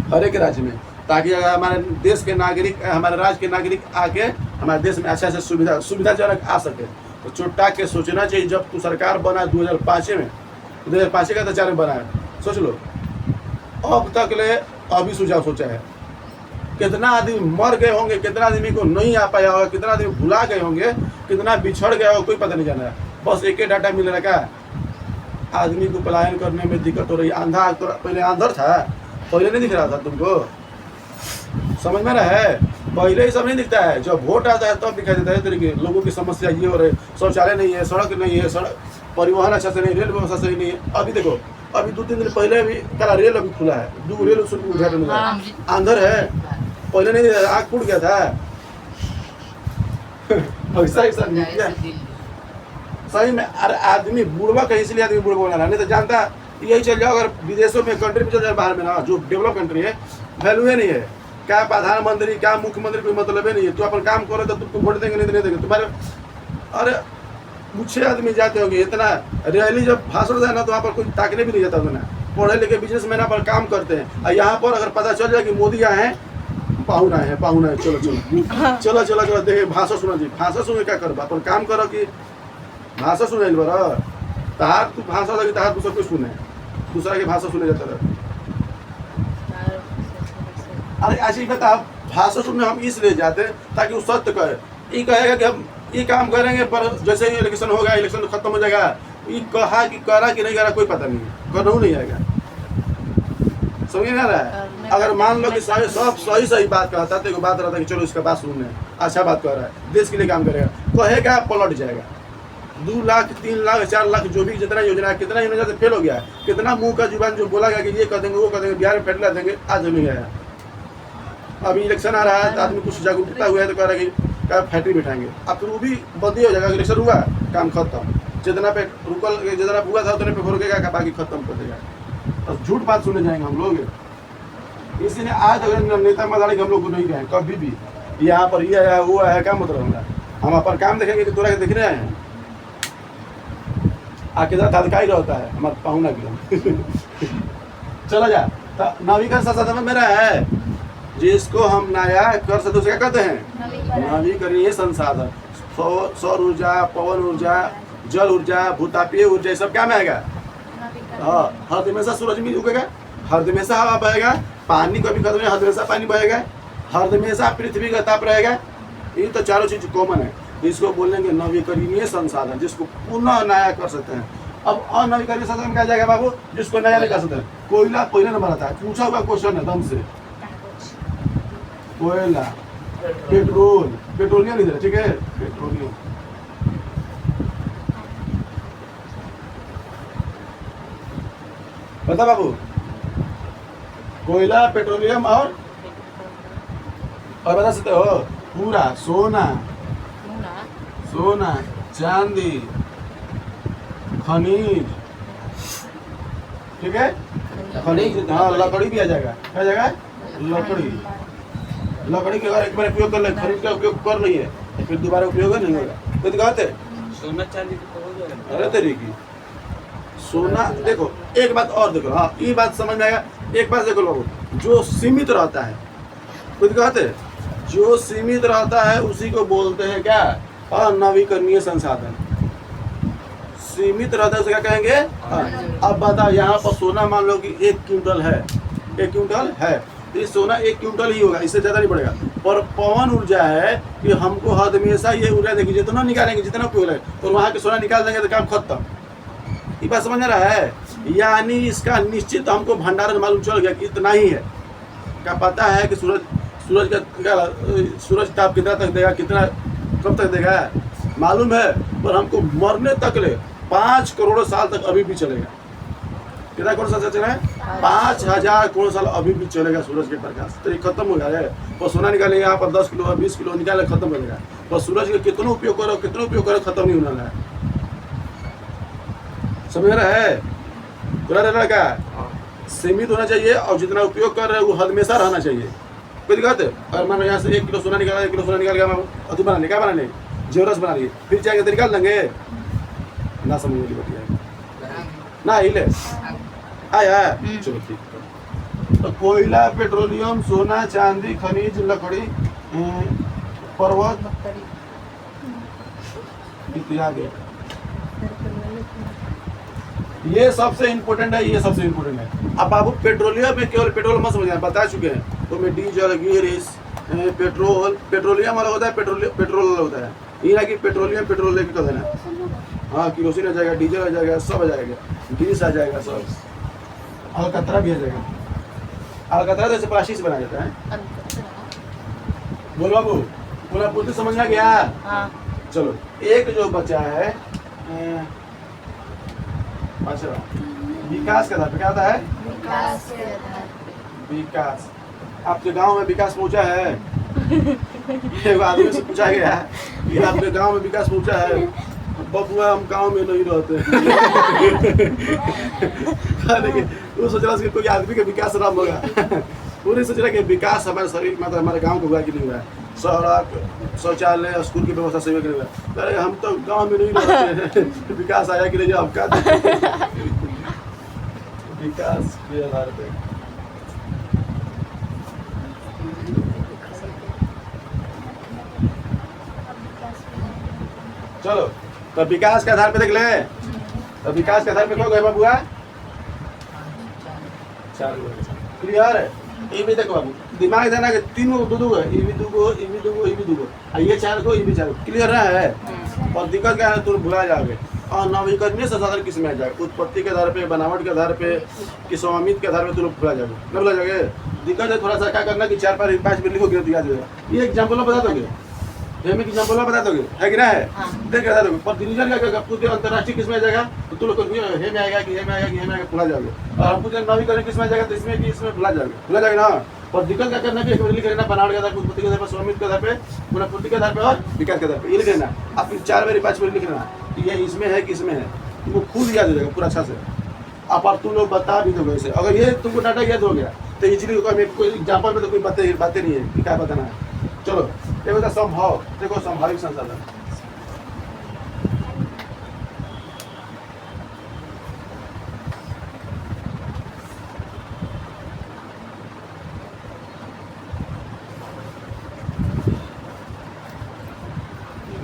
हर एक राज्य में, ताकि अगर हमारे देश के नागरिक, हमारे राज्य के नागरिक आके हमारे देश में अच्छा से सुविधाजनक आ सके। तो चोटा के सोचना चाहिए। जब तू सरकार बना 2005 में, 2005 का 2004 में बना है, सोच लो अब तक ले अभी सुझाव सोचा है। कितना आदमी मर गए होंगे, कितना आदमी को नहीं आ पाया होगा, कितना आदमी भुला गए होंगे, कितना बिछड़ गया होगा, कोई पता नहीं जाना है। बस एक ही डाटा मिल रहा है, आदमी को पलायन करने में दिक्कत हो रही है। अंधा तो पहले अंधर था, पहले नहीं दिख रहा था तुमको, समझ में रहा है, पहले ही सब नहीं दिखता है, जब वोट आता है तब दिखाई देता है तरीके लोगों की समस्या ये हो रही है, शौचालय नहीं है, सड़क नहीं है, सड़क परिवहन अच्छा से नहीं, रेल व्यवस्था सही नहीं है। अभी देखो, अभी 2-3 दिन पहले भी कल रेल अभी खुला है, 2 रेल उद्घाटन हुआ है, अंदर है, पहले नहीं दिखा, आँख फूट गया था। ऐसा ही सब सही में। अरे आदमी बुढ़वा कहीं, इसलिए आदमी बुढ़वा बना रहा है, नहीं तो जानता यही चल जाओ। अगर विदेशों में कंट्री में चल जाए, बाहर में ना, जो डेवलप कंट्री है, वैल्यू नहीं है, क्या प्रधानमंत्री क्या मुख्यमंत्री कोई मतलब ही नहीं है। तू अपन काम करो तो तुमको वोट देंगे, नहीं देंगे तुम्हारे। अरे कुछ आदमी जाते होंगे, इतना रैली जब भाषण देना तो वहाँ पर कोई ताकने भी नहीं जाता होगा ना, पढ़े लिखे बिजनेसमैन पर काम करते हैं। और यहाँ पर अगर पता चल जाए कि मोदी आए हैं, पाहुना है, चलो चलो चलो चलो देखे भाषा सुना जी, भाषा सुने क्या करो, अपन काम करो कि भाषा सुने बड़ा तहार, तू भाषा लगी तहार दूसरा कोई सुने, दूसरा की भाषा सुने जाता रहे। अरे ऐसी बता, भाषा सुनने हम इसलिए जाते ताकि वो सत्य कहे। ये कहेगा कि हम ये काम करेंगे, पर जैसे ही इलेक्शन होगा, इलेक्शन खत्म हो जाएगा, ये कहा कि करा कि नहीं करा कोई पता नहीं है, करना नहीं आएगा, समझ नहीं आ रहा है। अगर मान लो कि सब सही बात कहता तो एक बात रहता कि चलो इसका बात सुनने, अच्छा बात कह रहा है, देश के लिए काम करेगा, कहेगा पलट जाएगा। 2 लाख 3 लाख 4 लाख जो भी जितना योजना है, कितना योजना से फेल हो गया है, कितना मुंह का जुबान जो बोला गया कि ये कर देंगे वो कर देंगे, बिहार में फैसला देंगे, आज नहीं गया। अभी इलेक्शन आ रहा है तो आदमी कुछ जागरूकता हुआ है तो कह रहा है कि क्या फैक्ट्री बिठाएंगे, अब तो वो भी बंदी हो जाएगा। इलेक्शन हुआ, काम खत्म, जितना पे रुकल जितना हुआ था उतने पे हो रुकेगा, बाकी खत्म कर देगा। और झूठ बात सुनने जाएंगे हम लोग। इसलिए आज अगर नेता मदारी हम लोग को नहीं गए कभी भी, यहाँ पर ये है वो है, क्या मतलब होगा, हम अपन काम देखेंगे कि तोरा के दिख रहे हैं, आके धड़का ही रहता है हमारे पाहुना के। चला जा तो नवीकरण संसाधन मेरा है, जिसको हम नया कर सकते उसे क्या कहते हैं, नवीकरणीय संसाधन। सौर ऊर्जा, पवन ऊर्जा, जल ऊर्जा, भूतापीय ऊर्जा, सब क्या में आएगा। हाँ, हर दिमेशा सूरज में उगेगा, हर दिमेशा हवा बहेगा, पानी कभी खत्म नहीं, हर दिमेशा पानी बहेगा, हर दिमेशा पृथ्वी का ताप रहेगा। ये तो चारों चीज कॉमन है, इसको बोलेंगे नवीकरणीय संसाधन, जिसको पुनः नया कर सकते हैं। अब अनवीकरणीय संसाधन क्या जाएगा बाबू, जिसको नया नहीं कर सकते। कोयला पहले नंबर आता है, पूछा हुआ क्वेश्चन है दम से, कोयला, पेट्रोलियम इधर, ठीक है, पेट्रोलियम। बता बाबू, कोयला, पेट्रोलियम और बता सकते हो, पूरा सोना, चांदी, खनिज, ठीक है, खनिज, हाँ लकड़ी भी आ जाएगा, क्या जाएगा? लकड़ी। लकड़ी का अगर एक बार उपयोग कर ले, खनिज का उपयोग कर रही है तो फिर दोबारा उपयोग नहीं होगा। तो कहते सोना चांदी तो हो जाएगा। अरे तेरी की सोना, देखो एक बात और देखो, हाँ ये बात समझ में आएगा। एक बात देखो बाबू, जो सीमित रहता है, खुद कहते हैं जो सीमित रहता है उसी को बोलते हैं क्या? अनवीकरणीय संसाधन। सीमित रहता है उसे क्या कहेंगे? अब बताओ, यहाँ पर सोना मान लो कि 1 क्विंटल है, 1 क्विंटल है, तो ये सोना 1 क्विंटल ही होगा, इससे ज़्यादा नहीं बढ़ेगा। पर पवन ऊर्जा है कि हमको हमेशा ये ऊर्जा देगी, जितना निकालेंगे जितना उपयोग लगे और वहाँ के सोना निकाल देंगे तो काम खत्म। ये बात समझ रहा है? यानी इसका निश्चित हमको भंडारण मालूम चल गया कि इतना ही है। क्या पता है कि सूरज का सूरज ताप कितना तक देगा, कितना कब तक देगा मालूम है, पर हमको मरने तक ले 5 करोड़ साल तक अभी भी चलेगा। कितना करोड़ साल चलेगा? 5000 करोड़ साल अभी भी चलेगा सूरज के प्रकाश। तो ये खत्म हो गया है। और सोना निकालेंगे यहाँ पर 10 किलो 20 किलो निकाले, खत्म हो जाएगा। पर सूरज का कितना उपयोग करो खत्म नहीं होना है। समझ रहा है? पूरा रहना का सीमित होना चाहिए और जितना उपयोग कर रहे हैं वो हमेशा रहना चाहिए। कोई दिक्कत है? अगर मान लो यहाँ से 1 किलो सोना निकाला, 1 किलो सोना निकाल गया, अति बना ले, क्या बना ले, जेवरस बना लिए, फिर जाएंगे तो निकाल देंगे ना। समझ वाली बात है ना? हिले आया, चलो ठीक है। तो कोयला, पेट्रोलियम, सोना, चांदी, खनिज, लकड़ी, पर्वत इत्यादि, ये सबसे इम्पोर्टेंट है, ये सबसे इम्पोर्टेंट है। अब बाबू पेट्रोलियम में केवल पेट्रोल मत समझना, बता चुके हैं। तो में डीजल, गिरिस, पेट्रोल, पेट्रोलियम अलग होता है, पेट्रोल अलग होता है। ये ना कि पेट्रोलियम पेट्रोल लेके कर देना। हाँ, किरोसिन आ जाएगा, डीजल आ जाएगा, सब आ जाएगा, गिरिस आ जाएगा, सब। अलकतरा भी आ जाएगा। अलकतरा जैसे प्लास्टिक से बनाया जाता है। बोलो बाबू, पूरा पूर्ति समझ में गया? हाँ। चलो एक जो बचा है, अच्छा विकास के आधार पे क्या आता है? विकास। आपके गांव में विकास पहुंचा है? एक आदमी से पूछा गया कि आपके गांव में विकास पहुंचा है? बबुआ हम गांव में नहीं रहते। देखिए वो सोच रहा है कि कोई आदमी का विकास आराम होगा। पूरी सोच रहा कि विकास हमारे शरीर में, मतलब हमारे गांव को हुआ कि नहीं हुआ, सड़क, शौचालय, स्कूल की व्यवस्था सही नहीं हुआ। अरे हम तो गांव में नहीं रहते हैं, विकास आया कि नहीं? आपका विकास के आधार पे चलो, तो विकास के आधार पे देख ले। तो विकास के आधार पे क्या गए बाबू? क्लियर है? ये भी देखो बाबू, दिमाग देना कि 3 गो 2 है, ये भी 2 गो, ये भी 2 गो, ये भी 2 गो, ये 4 गो, ये भी 4 गो। क्लियर है? और दिक्कत क्या है? तुम भुला जाओगे। और नवीकरणीय संसाधन किस में आ जाएगा? उत्पत्ति के आधार पे, बनावट के आधार पे, कि स्वामित्व के आधार पे तुम भुला जाओगे, न भुला जाओगे। दिक्कत है थोड़ा सा क्या करना कि 4-5 मिनट लिखोगे तो याद हो जाएगा। ये एग्जाम्पल बता दोगे, एग्जाम्पल बता दोगे, है कि ना है? देख बता दोगे। पर डिवीजन का पूरे अंतर्राष्ट्रीय किस में आ जाएगा तो तुम लोग हे में आएगा कि हे में आएगा कि हे में आएगा, भुला जाओगे। और हम पूछे नवीकरण किस में आ जाएगा तो इसमें कि इसमें भुला जाएगा ना। और दिक्कत क्या करना कि एक लिख लेना, बनावट के आधार पे, उत्पत्ति के आधार पर, स्वामित्व के आधार पे, पुनःपूर्ति के आधार पे और विकास के आधार पे, ये लिख लेना। आप 4-5 बार लिख लेना कि ये इसमें है कि इसमें है, तुमको खुद याद हो जाएगा पूरा अच्छा से। आप तुम लोग बता भी दोगे इसे। अगर ये तुमको डाटा याद हो गया तो इजीली कोई एग्जाम्पल में तो कोई बातें नहीं है कि क्या बताना है। चलो देखो तो संभाव, देखो संभाविक संसाधन।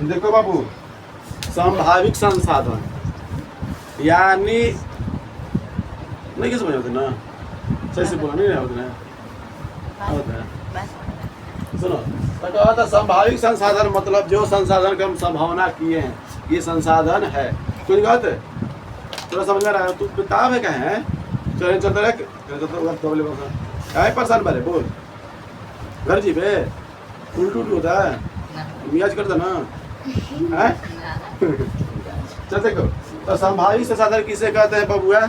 देखो बाबू, संभाविक संसाधन यानी नहीं किस समझ होते ना, सही से बोला नहीं होता ना। सुनो तो कहा था संभाविक संसाधन मतलब जो संसाधन का हम संभावना किए हैं, ये संसाधन है। कोई बात है? थोड़ा समझ में रहा है? तू किताब है कहे हैं चले चलते रहे क्या परेशान बारे बोल घर जी पे उल्टू होता है, मियाज करता ना है। चल देखो, तो संभावित संसाधन किसे कहते हैं बबुआ?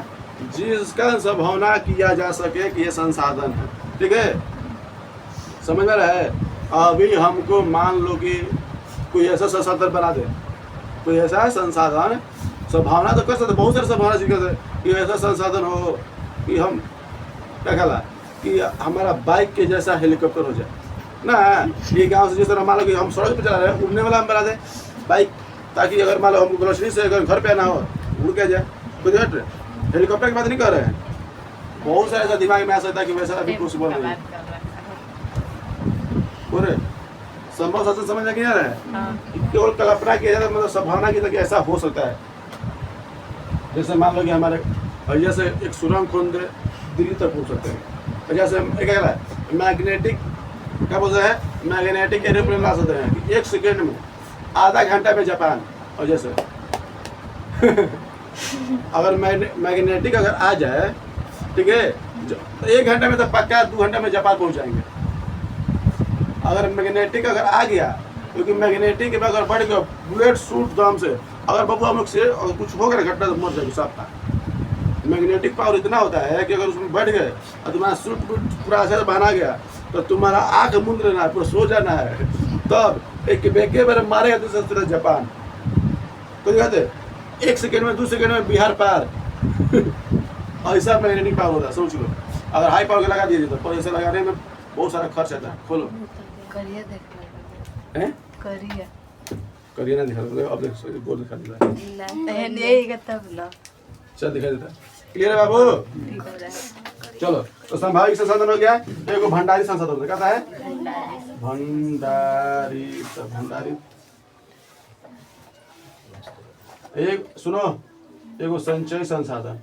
जिसका संभावना किया जा सके कि ये संसाधन है। ठीक है, समझ में रहा है? अभी हमको मान लो कि कोई ऐसा संसाधन बना दे, कोई ऐसा संसाधन, संभावना तो कर सकते, बहुत सारे संभावना सीख सकते कि ऐसा संसाधन हो कि हम क्या कहला कि हमारा बाइक के जैसा हेलीकॉप्टर हो जाए ना। ये गांव से जिस तरह मान लो कि हम सड़क पे चला रहे हैं, उड़ने वाला हम बना दें बाइक, ताकि अगर मान लो हमको ग्रोसरी से अगर घर पे आना हो उड़ के जाए। कुछ हेलीकॉप्टर की बात नहीं कर रहे हैं, बहुत सारा ऐसा दिमाग में आ सकता है कि वैसा अभी पॉसिबल नहीं है। पूरे संभव सच समझ नहीं आ रहा है, केवल कल्पना किया जाता है, मतलब संभावना की कि ऐसा हो सकता है। जैसे मान लो कि हमारे भैया से एक सुरंग खोद दिल्ली तक पहुँच सकते हैं। जैसे क्या है मैग्नेटिक, क्या बोलते हैं, मैग्नेटिक एरोप्लेन ला सकते हैं कि 1 सेकेंड में आधा घंटा में जापान। और जैसे अगर मैग्नेटिक अगर आ जाए, ठीक है, तो 1 घंटे में तो पक्का 2 घंटे में जापान पहुंच जाएंगे। अगर मैग्नेटिक अगर आ गया, क्योंकि मैग्नेटिक के अगर बढ़ गया बुलेट शूट दम से, अगर बाबू हम लोग से अगर कुछ हो गया घटना तो मर जाएगी सबका। मैग्नेटिक पावर इतना होता है कि अगर उसमें बढ़ गए और तुम्हारा सूट बूट पूरा अच्छे से बना गया तो तुम्हारा आँख मूंद लेना है, पूरा सो जाना है, तब एक बेके बार मारेगा दूसरा जापान। तो कहते 1 सेकेंड में 2 सेकेंड में बिहार पार। ऐसा मैग्नेटिक पावर होता है, सोच लो। अगर हाई पावर के लगा दिए तो पैसा लगाने में बहुत सारा खर्च आता है। खोलो करिए देख हैं, करिए करिए ना दिखा दो, अब देख गोल दिखा दिया, नहीं तब ना चल दिखा देता। क्लियर है बाबू? ठीक हो जाए। चलो, तो संभाविक संसाधन हो गया, एक भंडारी संसाधन होता है। कहता है भंडारी, भंडारी। एक सुनो, एगो संचय संसाधन,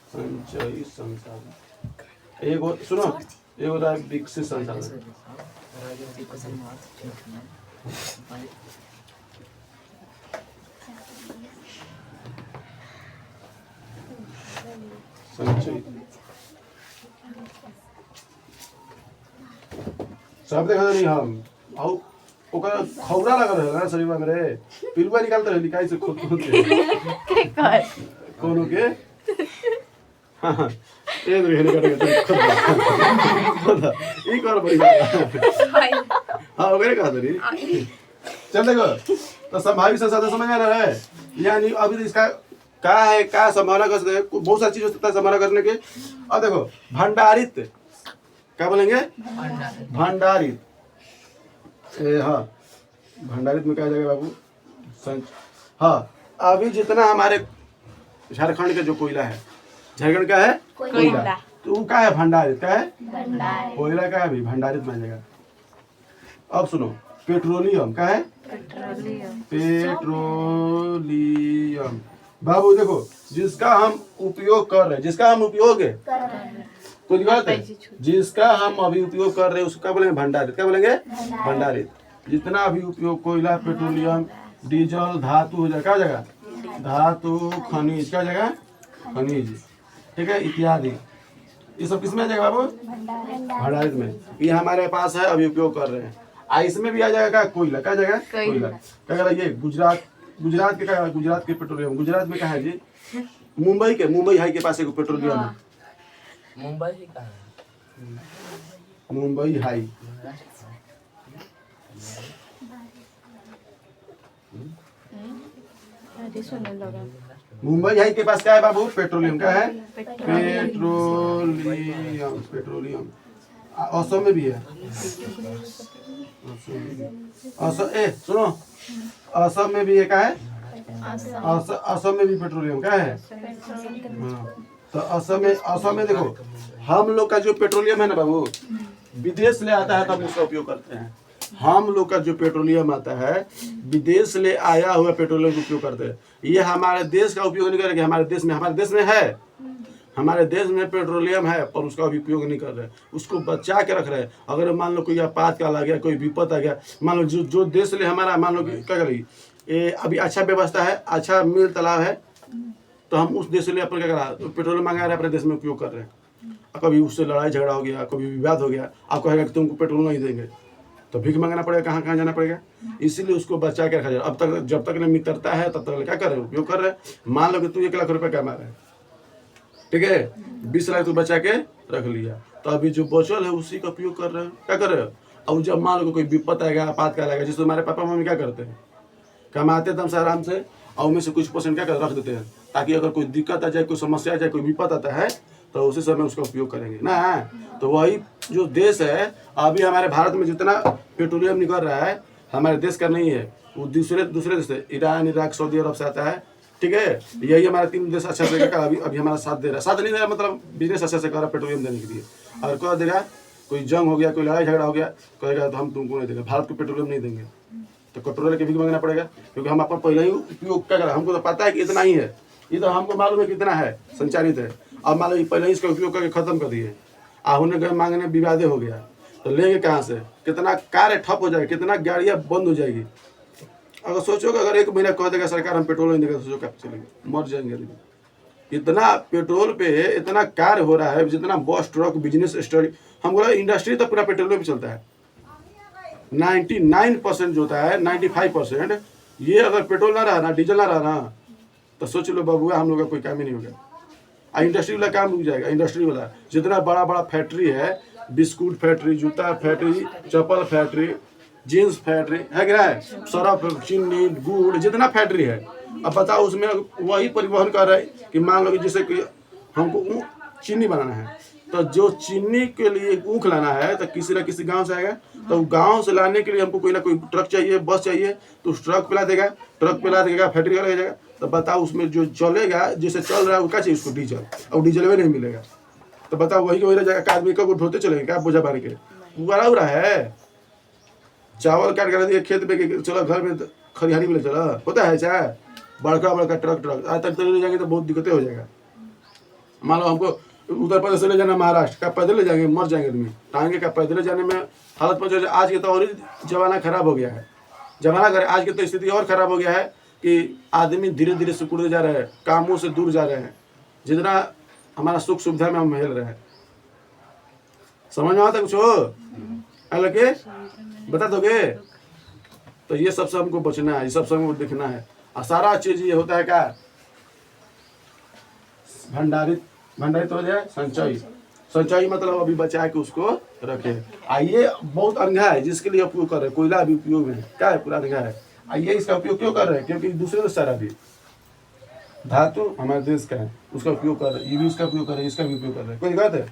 संचय संसाधन। एगो सुनो, एगो विकसित संसाधन। संचय सब देखा नहीं हम आओ ओकर खौरा लगा रहे ना शरीर में मेरे, पिलुआ निकालते रहे निकाई से खुद खुद के कोनो के। हां ये तो हेले करेगा खुद ई कर बड़ी हां वगैरह कहा तरी। चल देखो, तो संभावित संसाधन समझ आ रहा है, यानी अभी इसका क्या है, क्या संभावना कर सकते हैं, बहुत सारी चीज हो सकता है संभावना करने के। अब देखो भंडारित, क्या बोलेंगे, भंडारित। हाँ भंडारित में क्या जाएगा बाबू, हाँ अभी जितना हमारे झारखंड का जो कोयला है, झारखंड का है कोयला, तो वो क्या है, भंडारित। क्या है, कोयला का है भी भंडारित में जाएगा। अब सुनो पेट्रोलियम, क्या है, पेट्रोलियम। बाबू देखो, जिसका हम उपयोग कर रहे हैं, जिसका हम उपयोग है कुछ बात है, जिसका हम अभी उपयोग कर रहे हैं उसको क्या बोलेंगे, भंडारित। क्या बोलेंगे, भंडारित। जितना अभी उपयोग कोयला, पेट्रोलियम, डीजल, धातु हो जाएगा, क्या जगह, धातु, खनिज, क्या जगह, खनिज, ठीक है, इत्यादि। ये सब किसमें आ जाएगा बाबू, भंडारित में। ये हमारे पास है, अभी उपयोग कर रहे हैं। इसमें भी आ जाएगा क्या, कोयला। क्या जगह, कोयला। क्या कह रहा है, ये गुजरात, गुजरात के क्या, गुजरात के पेट्रोलियम। गुजरात में कहा है जी, मुंबई के, मुंबई हाई के पास एक पेट्रोलियम है। मुंबई ही कहाँ है? मुंबई हाई, मुंबई हाई के पास क्या है बाबू, पेट्रोलियम। क्या है, पेट्रोलियम, पेट्रोलियम। असम में भी है, सुनो असम में भी है, क्या है, असम में भी पेट्रोलियम। क्या है, हाँ, तो असम में देखो, हम लोग का जो पेट्रोलियम है ना बाबू, विदेश ले आता है तो हम उसका उपयोग करते हैं। हम लोग का जो पेट्रोलियम आता है, विदेश ले आया हुआ पेट्रोलियम का उपयोग करते हैं। ये हमारे देश का उपयोग नहीं करेंगे, हमारे देश में है, हमारे देश में पेट्रोलियम है, पर उसका भी उपयोग नहीं कर रहे, उसको बचा के रख रहे हैं। अगर मान लो कोई आपातकाल आ गया, कोई विपद आ गया, मान लो जो देश ले हमारा, मान लो क्या करें, ये अभी अच्छा व्यवस्था है, अच्छा मिल तालाब है, तो हम उस देश ले अपना क्या करा, तो पेट्रोलियम मंगा रहे हैं, अपने देश में उपयोग कर रहे हैं। कभी उससे लड़ाई झगड़ा हो गया, कभी विवाद हो गया, आप कहेगा कि तुमको पेट्रोल नहीं देंगे, तो भीख मांगना पड़ेगा, कहाँ कहाँ जाना पड़ेगा। इसीलिए उसको बचा के रखा जाए। अब तक जब तक मित्रता है तब तक क्या कर रहे हैं, उपयोग कर रहे हैं। मान लो कि तू 1 लाख रुपए कमा रहा है, ठीक है, 20 लाख तू बचा के रख लिया, तो अभी जो बचल है उसी का उपयोग कर रहे हैं। क्या कर रहे हो, अब जब मान लो कोई विपद आएगा, आपातकाल आएगा, जिससे हमारे पापा मम्मी क्या करते हैं, कमाते दम से आराम से, और उनमें से कुछ % क्या कर रख देते हैं, ताकि अगर कोई दिक्कत आ जाए, कोई समस्या आ जाए, कोई विपद आता है, तो उसी समय उसका उपयोग करेंगे ना। तो वही जो देश है अभी हमारे भारत में जितना पेट्रोलियम निकल रहा है हमारे देश का नहीं है, वो दूसरे दूसरे देश से ईरान, इराक, सऊदी अरब से आता है। ठीक है, यही हमारे 3 देश अच्छा से अभी हमारा साथ दे रहा है। साथ नहीं दे रहा मतलब बिजनेस अच्छा से कर रहा है पेट्रोलियम देने के लिए। और कह देगा कोई जंग हो गया, कोई लड़ाई झगड़ा हो गया, कहेगा तो हम तुमको नहीं देंगे, भारत को पेट्रोलियम नहीं देंगे, तो पेट्रोल के भी मांगना पड़ेगा क्योंकि हम अपन पहले ही उपयोग क्या करें, हमको तो पता है कि इतना ही है, ये तो हमको मालूम है कितना है संचालित है। अब मान लो पहले ही इसका उपयोग करके खत्म कर दिए, होने गए मांगने विवादे हो गया, तो लेंगे कहाँ से? कितना कार्य ठप हो जाएगा, कितना गाड़ियाँ बंद हो जाएगी। अगर सोचो कि अगर 1 महीना कह देगा सरकार हम पेट्रोल नहीं देगा, तो सोचो क्या चलेंगे, मर जाएंगे आदमी। इतना पेट्रोल पे इतना कार्य हो रहा है, जितना बस ट्रक बिजनेस स्टडी, हम बोला इंडस्ट्री तो पूरा पेट्रोल पे चलता है। 99% जो होता है 95% ये अगर पेट्रोल ना रहा ना, डीजल ना रहा ना, तो सोच लो बाबू हम लोग का कोई काम ही नहीं होगा। इंडस्ट्री वाला काम रुक जाएगा। इंडस्ट्री वाला जितना बड़ा बड़ा फैक्ट्री है, बिस्कुट फैक्ट्री, जूता फैक्ट्री, चप्पल फैक्ट्री, जीन्स फैक्ट्री है कि नहीं, सरफ, चीनी, गुड़, जितना फैक्ट्री है, अब बताओ उसमें वही परिवहन कर रहा है कि मान लो कि जैसे कि हमको चीनी बनाना है, तो जो चीनी के लिए ऊख लाना है तो किसी न किसी गांव से आएगा, तो गांव से लाने के लिए हमको कोई ना कोई ट्रक चाहिए, बस चाहिए, तो उस ट्रक पे ला देगा, ट्रक पे ला देगा, फैक्ट्री का ले जाएगा। तो बताओ उसमें जो चलेगा, जैसे चल रहा है उसका चाहिए उसको डीजल, और डीजल में नहीं मिलेगा, तो बताओ वही रह जाएगा। आदमी को ढोते चलेंगे क्या बोझा भर के? पूरा हो रहा है, चावल काट कर दिए खेत में, चलो घर में खलिहानी में ले चलो, होता है चाहे बड़का बड़का ट्रक आज तक ले जाएंगे तो बहुत दिक्कतें हो जाएगा। मान लो हमको उत्तर प्रदेश से ले जाना महाराष्ट्र का, पैदल ले जाएंगे, मर जाएंगे आदमी। टांगे का पैदल जाने में हालत पहुँच। आज के तो और ही जमाना खराब हो गया है, आज की तो स्थिति और खराब हो गया है कि आदमी धीरे धीरे सिकुड़ते जा रहे हैं, कामों से दूर जा रहे हैं, जितना हमारा सुख सुविधा में हम महल रहे हैं। समझ में आता कुछ हो लगे बता दोगे? तो ये सबसे हमको बचना है, ये सबसे हमको देखना है। और सारा चीज ये होता है क्या, भंडारित हो जाए, संचय मतलब अभी बचा के उसको रखे। आइए बहुत अनघा है जिसके लिए उपयोग कर रहे हैं, कोयला अभी उपयोग में क्या है, पूरा अनघा है। आइए इसका उपयोग क्यों कर रहे हैं? क्योंकि दूसरे देश सारा भी धातु हमारे देश का है, उसका उपयोग कर रहे हैं, ये भी उसका उपयोग कर रहे हैं, इसका भी उपयोग कर रहे हैं, कोई दिक्कत है?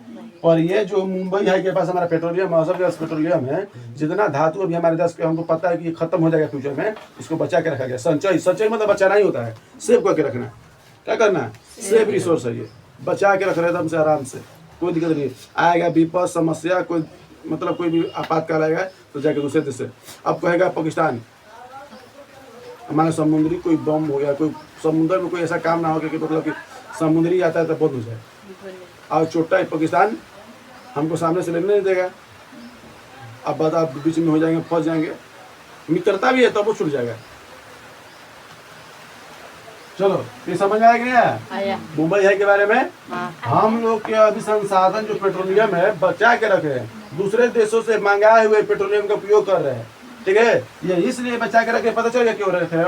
और ये जो मुंबई है के पास हमारा पेट्रोलियम, पेट्रोलियम है, जितना धातु अभी हमारे देश के हमको पता है कि खत्म हो जाएगा फ्यूचर में, इसको बचा के रखा गया। संचय मतलब बचाना ही होता है, सेव करके रखना। क्या करना है? सेव रिसोर्स है, ये बचा के रख रहे एकदम से आराम से, कोई दिक्कत नहीं आएगा। विपद समस्या कोई मतलब कोई भी आपातकाल आएगा तो जाके दूसरे देश से, अब कहेगा पाकिस्तान हमारा समुद्री कोई बम हो गया, कोई समुद्र में कोई ऐसा काम ना हो कि मतलब कि समुद्री आता है तो बंद हो जाए, और छोटा है पाकिस्तान हमको सामने से लेने नहीं देगा। अब बताओ बीच में हो जाएंगे, फंस जाएंगे। मित्रता भी है तब वो छूट जाएगा। चलो ये समझ में आ गया मुंबई है के बारे में। हम लोग के अभी संसाधन जो पेट्रोलियम है बचा के रखे हैं, दूसरे देशों से मंगाए हुए पेट्रोलियम का उपयोग कर रहे हैं। ठीक है, ये इसलिए बचा के रखे, पता चल गया क्यों रखे हैं,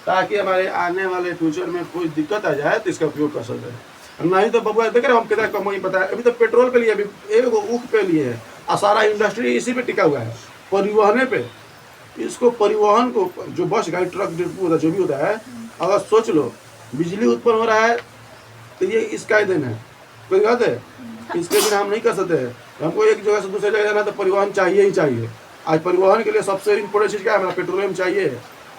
ताकि हमारे आने वाले फ्यूचर में कोई दिक्कत आ जाए तो इसका उपयोग कर सकते हैं। नहीं तो बबुआ देख रहे हम कितना कमाई पता है। अभी तो पेट्रोल के लिए अभी एक ऊख पे लिए है, और सारा इंडस्ट्री इसी पे टिका हुआ है, परिवहन पे। इसको परिवहन को जो बस गाड़ी ट्रक होता है जो भी होता है, अगर सोच लो बिजली उत्पन्न हो रहा है तो ये इसका ही देन है, कोई बात है? इसके बिना हम नहीं कर सकते हैं। हमको एक जगह से दूसरी जगह जाना तो परिवहन चाहिए ही चाहिए। आज परिवहन के लिए सबसे इम्पोर्टेंट चीज़ क्या है? हमारा पेट्रोलियम चाहिए।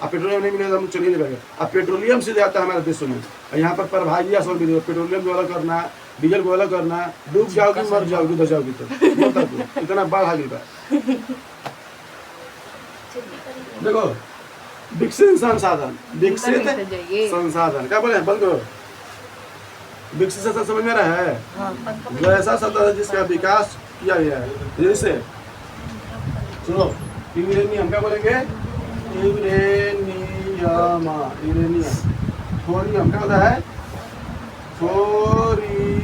अब पेट्रोलियम नहीं मिलेगा हम चलिए नहीं पाएंगे। अब पेट्रोलियम सीधे आता है हमारे देशों में, यहाँ पर भाइया सब मिले, पेट्रोलियम को अलग करना, डीजल को अलग करना, डूब जाओगी मर जाओगी बचाओगी तो इतना बाढ़ आ गई। देखो विकसित संसाधन, विकसित संसाधन क्या बोले, बंद करो। विकसित संसाधन समझ में रहा है? जो ऐसा संसाधन जिसका विकास किया गया है, जैसे सुनो यूरेनियम, क्या बोलेंगे? यूरेनियम, थोरियम क्या होता है? थोरियम।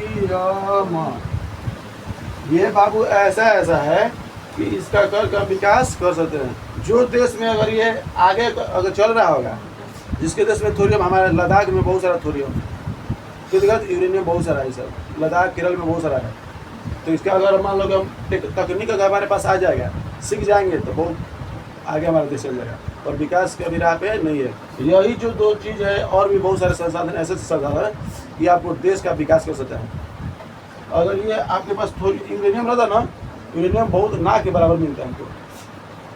ये बाबू ऐसा है कि इसका कर विकास कर सकते हैं। जो देश में अगर ये आगे अगर चल रहा होगा, जिसके देश में थोरियम, हमारे लद्दाख में बहुत सारा थोरियम, यूरेनियम बहुत सारा है सर, लद्दाख केरल में बहुत सारा है। तो इसका अगर मान लो कि हम तकनीक अगर हमारे पास आ जाएगा, सीख जाएंगे तो बहुत आगे हमारा देश चल जाएगा, और विकास के अभी राह पे नहीं है। यही जो दो चीज़ है, और भी बहुत सारे संसाधन ऐसे संसाधन है कि आपको देश का विकास कर सकता है। अगर ये आपके पास थोड़ी यूरेनियम रहता ना, यूरेनियम बहुत ना के बराबर मिलता है हमको,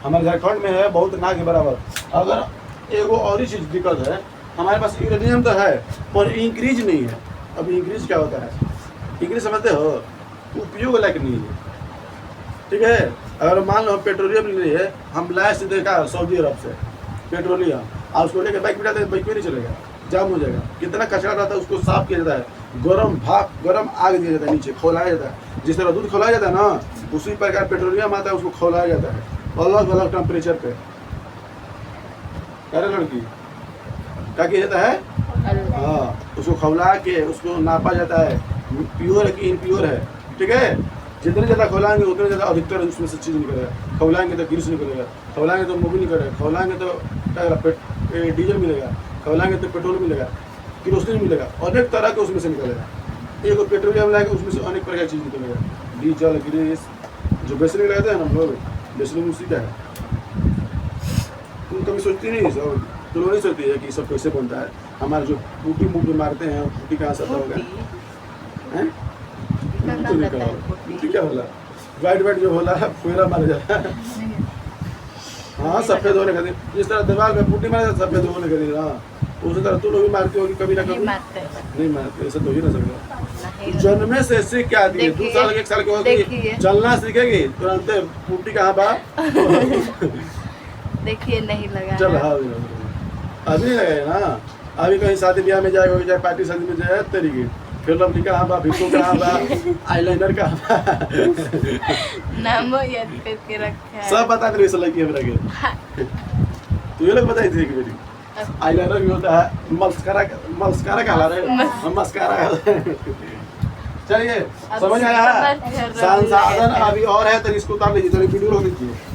हमारे झारखंड में है बहुत ना के बराबर। अगर एगो और ही चीज़ दिक्कत है, हमारे पास यूरेनियम तो है पर इंक्रीज नहीं है। अब इंक्रीज क्या होता है, इंक्रीज समझते हो, उपयोग लायक नहीं है, ठीक है। अगर मान लो हम पेट्रोलियम ले लिए, हम लाए सीधे का सऊदी अरब से पेट्रोलियम, और उसको लेकर बाइक बिठाते हैं, बाइक में नहीं चलेगा, जाम हो जाएगा। कितना कचरा रहता है, उसको साफ किया जाता है, गरम भाप गरम आग दिया जाता है, नीचे खौलाया जाता है। जिस तरह दूध खौलाया जाता है ना, उसी प्रकार पेट्रोलियम आता है, उसको खौलाया जाता है अलग अलग टेम्परेचर पे। अरे लड़की क्या किया जाता है, हाँ, उसको खौला के उसको नापा जाता है, प्योर है कि इनप्योर है, ठीक है। जितने ज़्यादा खौलाएंगे उतने ज़्यादा अधिकतर उसमें से चीज़ निकलेगा। खौलाएंगे तो ग्रीस निकलेगा, खौलाएंगे तो मोबिल निकलेगा, खौलाएंगे तो क्या डीजल मिलेगा, खौलाएंगे तो पेट्रोल मिलेगा, किरोसिन मिलेगा, अनेक तरह के उसमें से निकलेगा। एक पेट्रोलियम लाएंगे उसमें से अनेक प्रकार की चीज़ निकलेगा, डीजल ग्रीस। जो बेसलिन लगाते हैं ना हम लोग, बेसलिन उसी का है। तुम कभी सोचती नहीं सब, तुम लोग नहीं सोचती है कि सब कैसे बनता है। हमारे जो पुटी मुँह में मारते हैं, पुटी कहाँ से होगा, हैं पुटी क्या होला, वाइट वाइट जो होला फेरा मारा जाता है। हाँ, सफेद होने का दिन, जिस तरह दीवार में पुटी मारा जाता है सफेद होने का दिन, हाँ, उसी तरह तुम लोग भी मारती होगी कभी ना कभी। नहीं मारते, ऐसा तो ही ना सकता। जन्मे से सीख क्या दिए, 2 साल 1 साल के होगी चलना सीखेगी, तुरंत पुटी कहाँ बा देखिए नहीं लगा चल। हाँ, अभी नहीं लगाए ना, अभी कहीं शादी ब्याह में जाएगा, चाहे पार्टी शादी में जाए तरीके, फिर लवली कहाँ बा, भिक्को कहाँ बा, आईलाइनर कहाँ बा, नाम याद करके रखा है। सब बता दे लड़की हमरा के। तू ये लोग बताई थी कि बेटी आईलाइनर भी होता है, मस्कारा कहला रहे, मस्कारा। चलिए समझ आया है। संसाधन अभी और है तो इसको उतार लीजिए, चलिए वीडियो रोक दीजिए।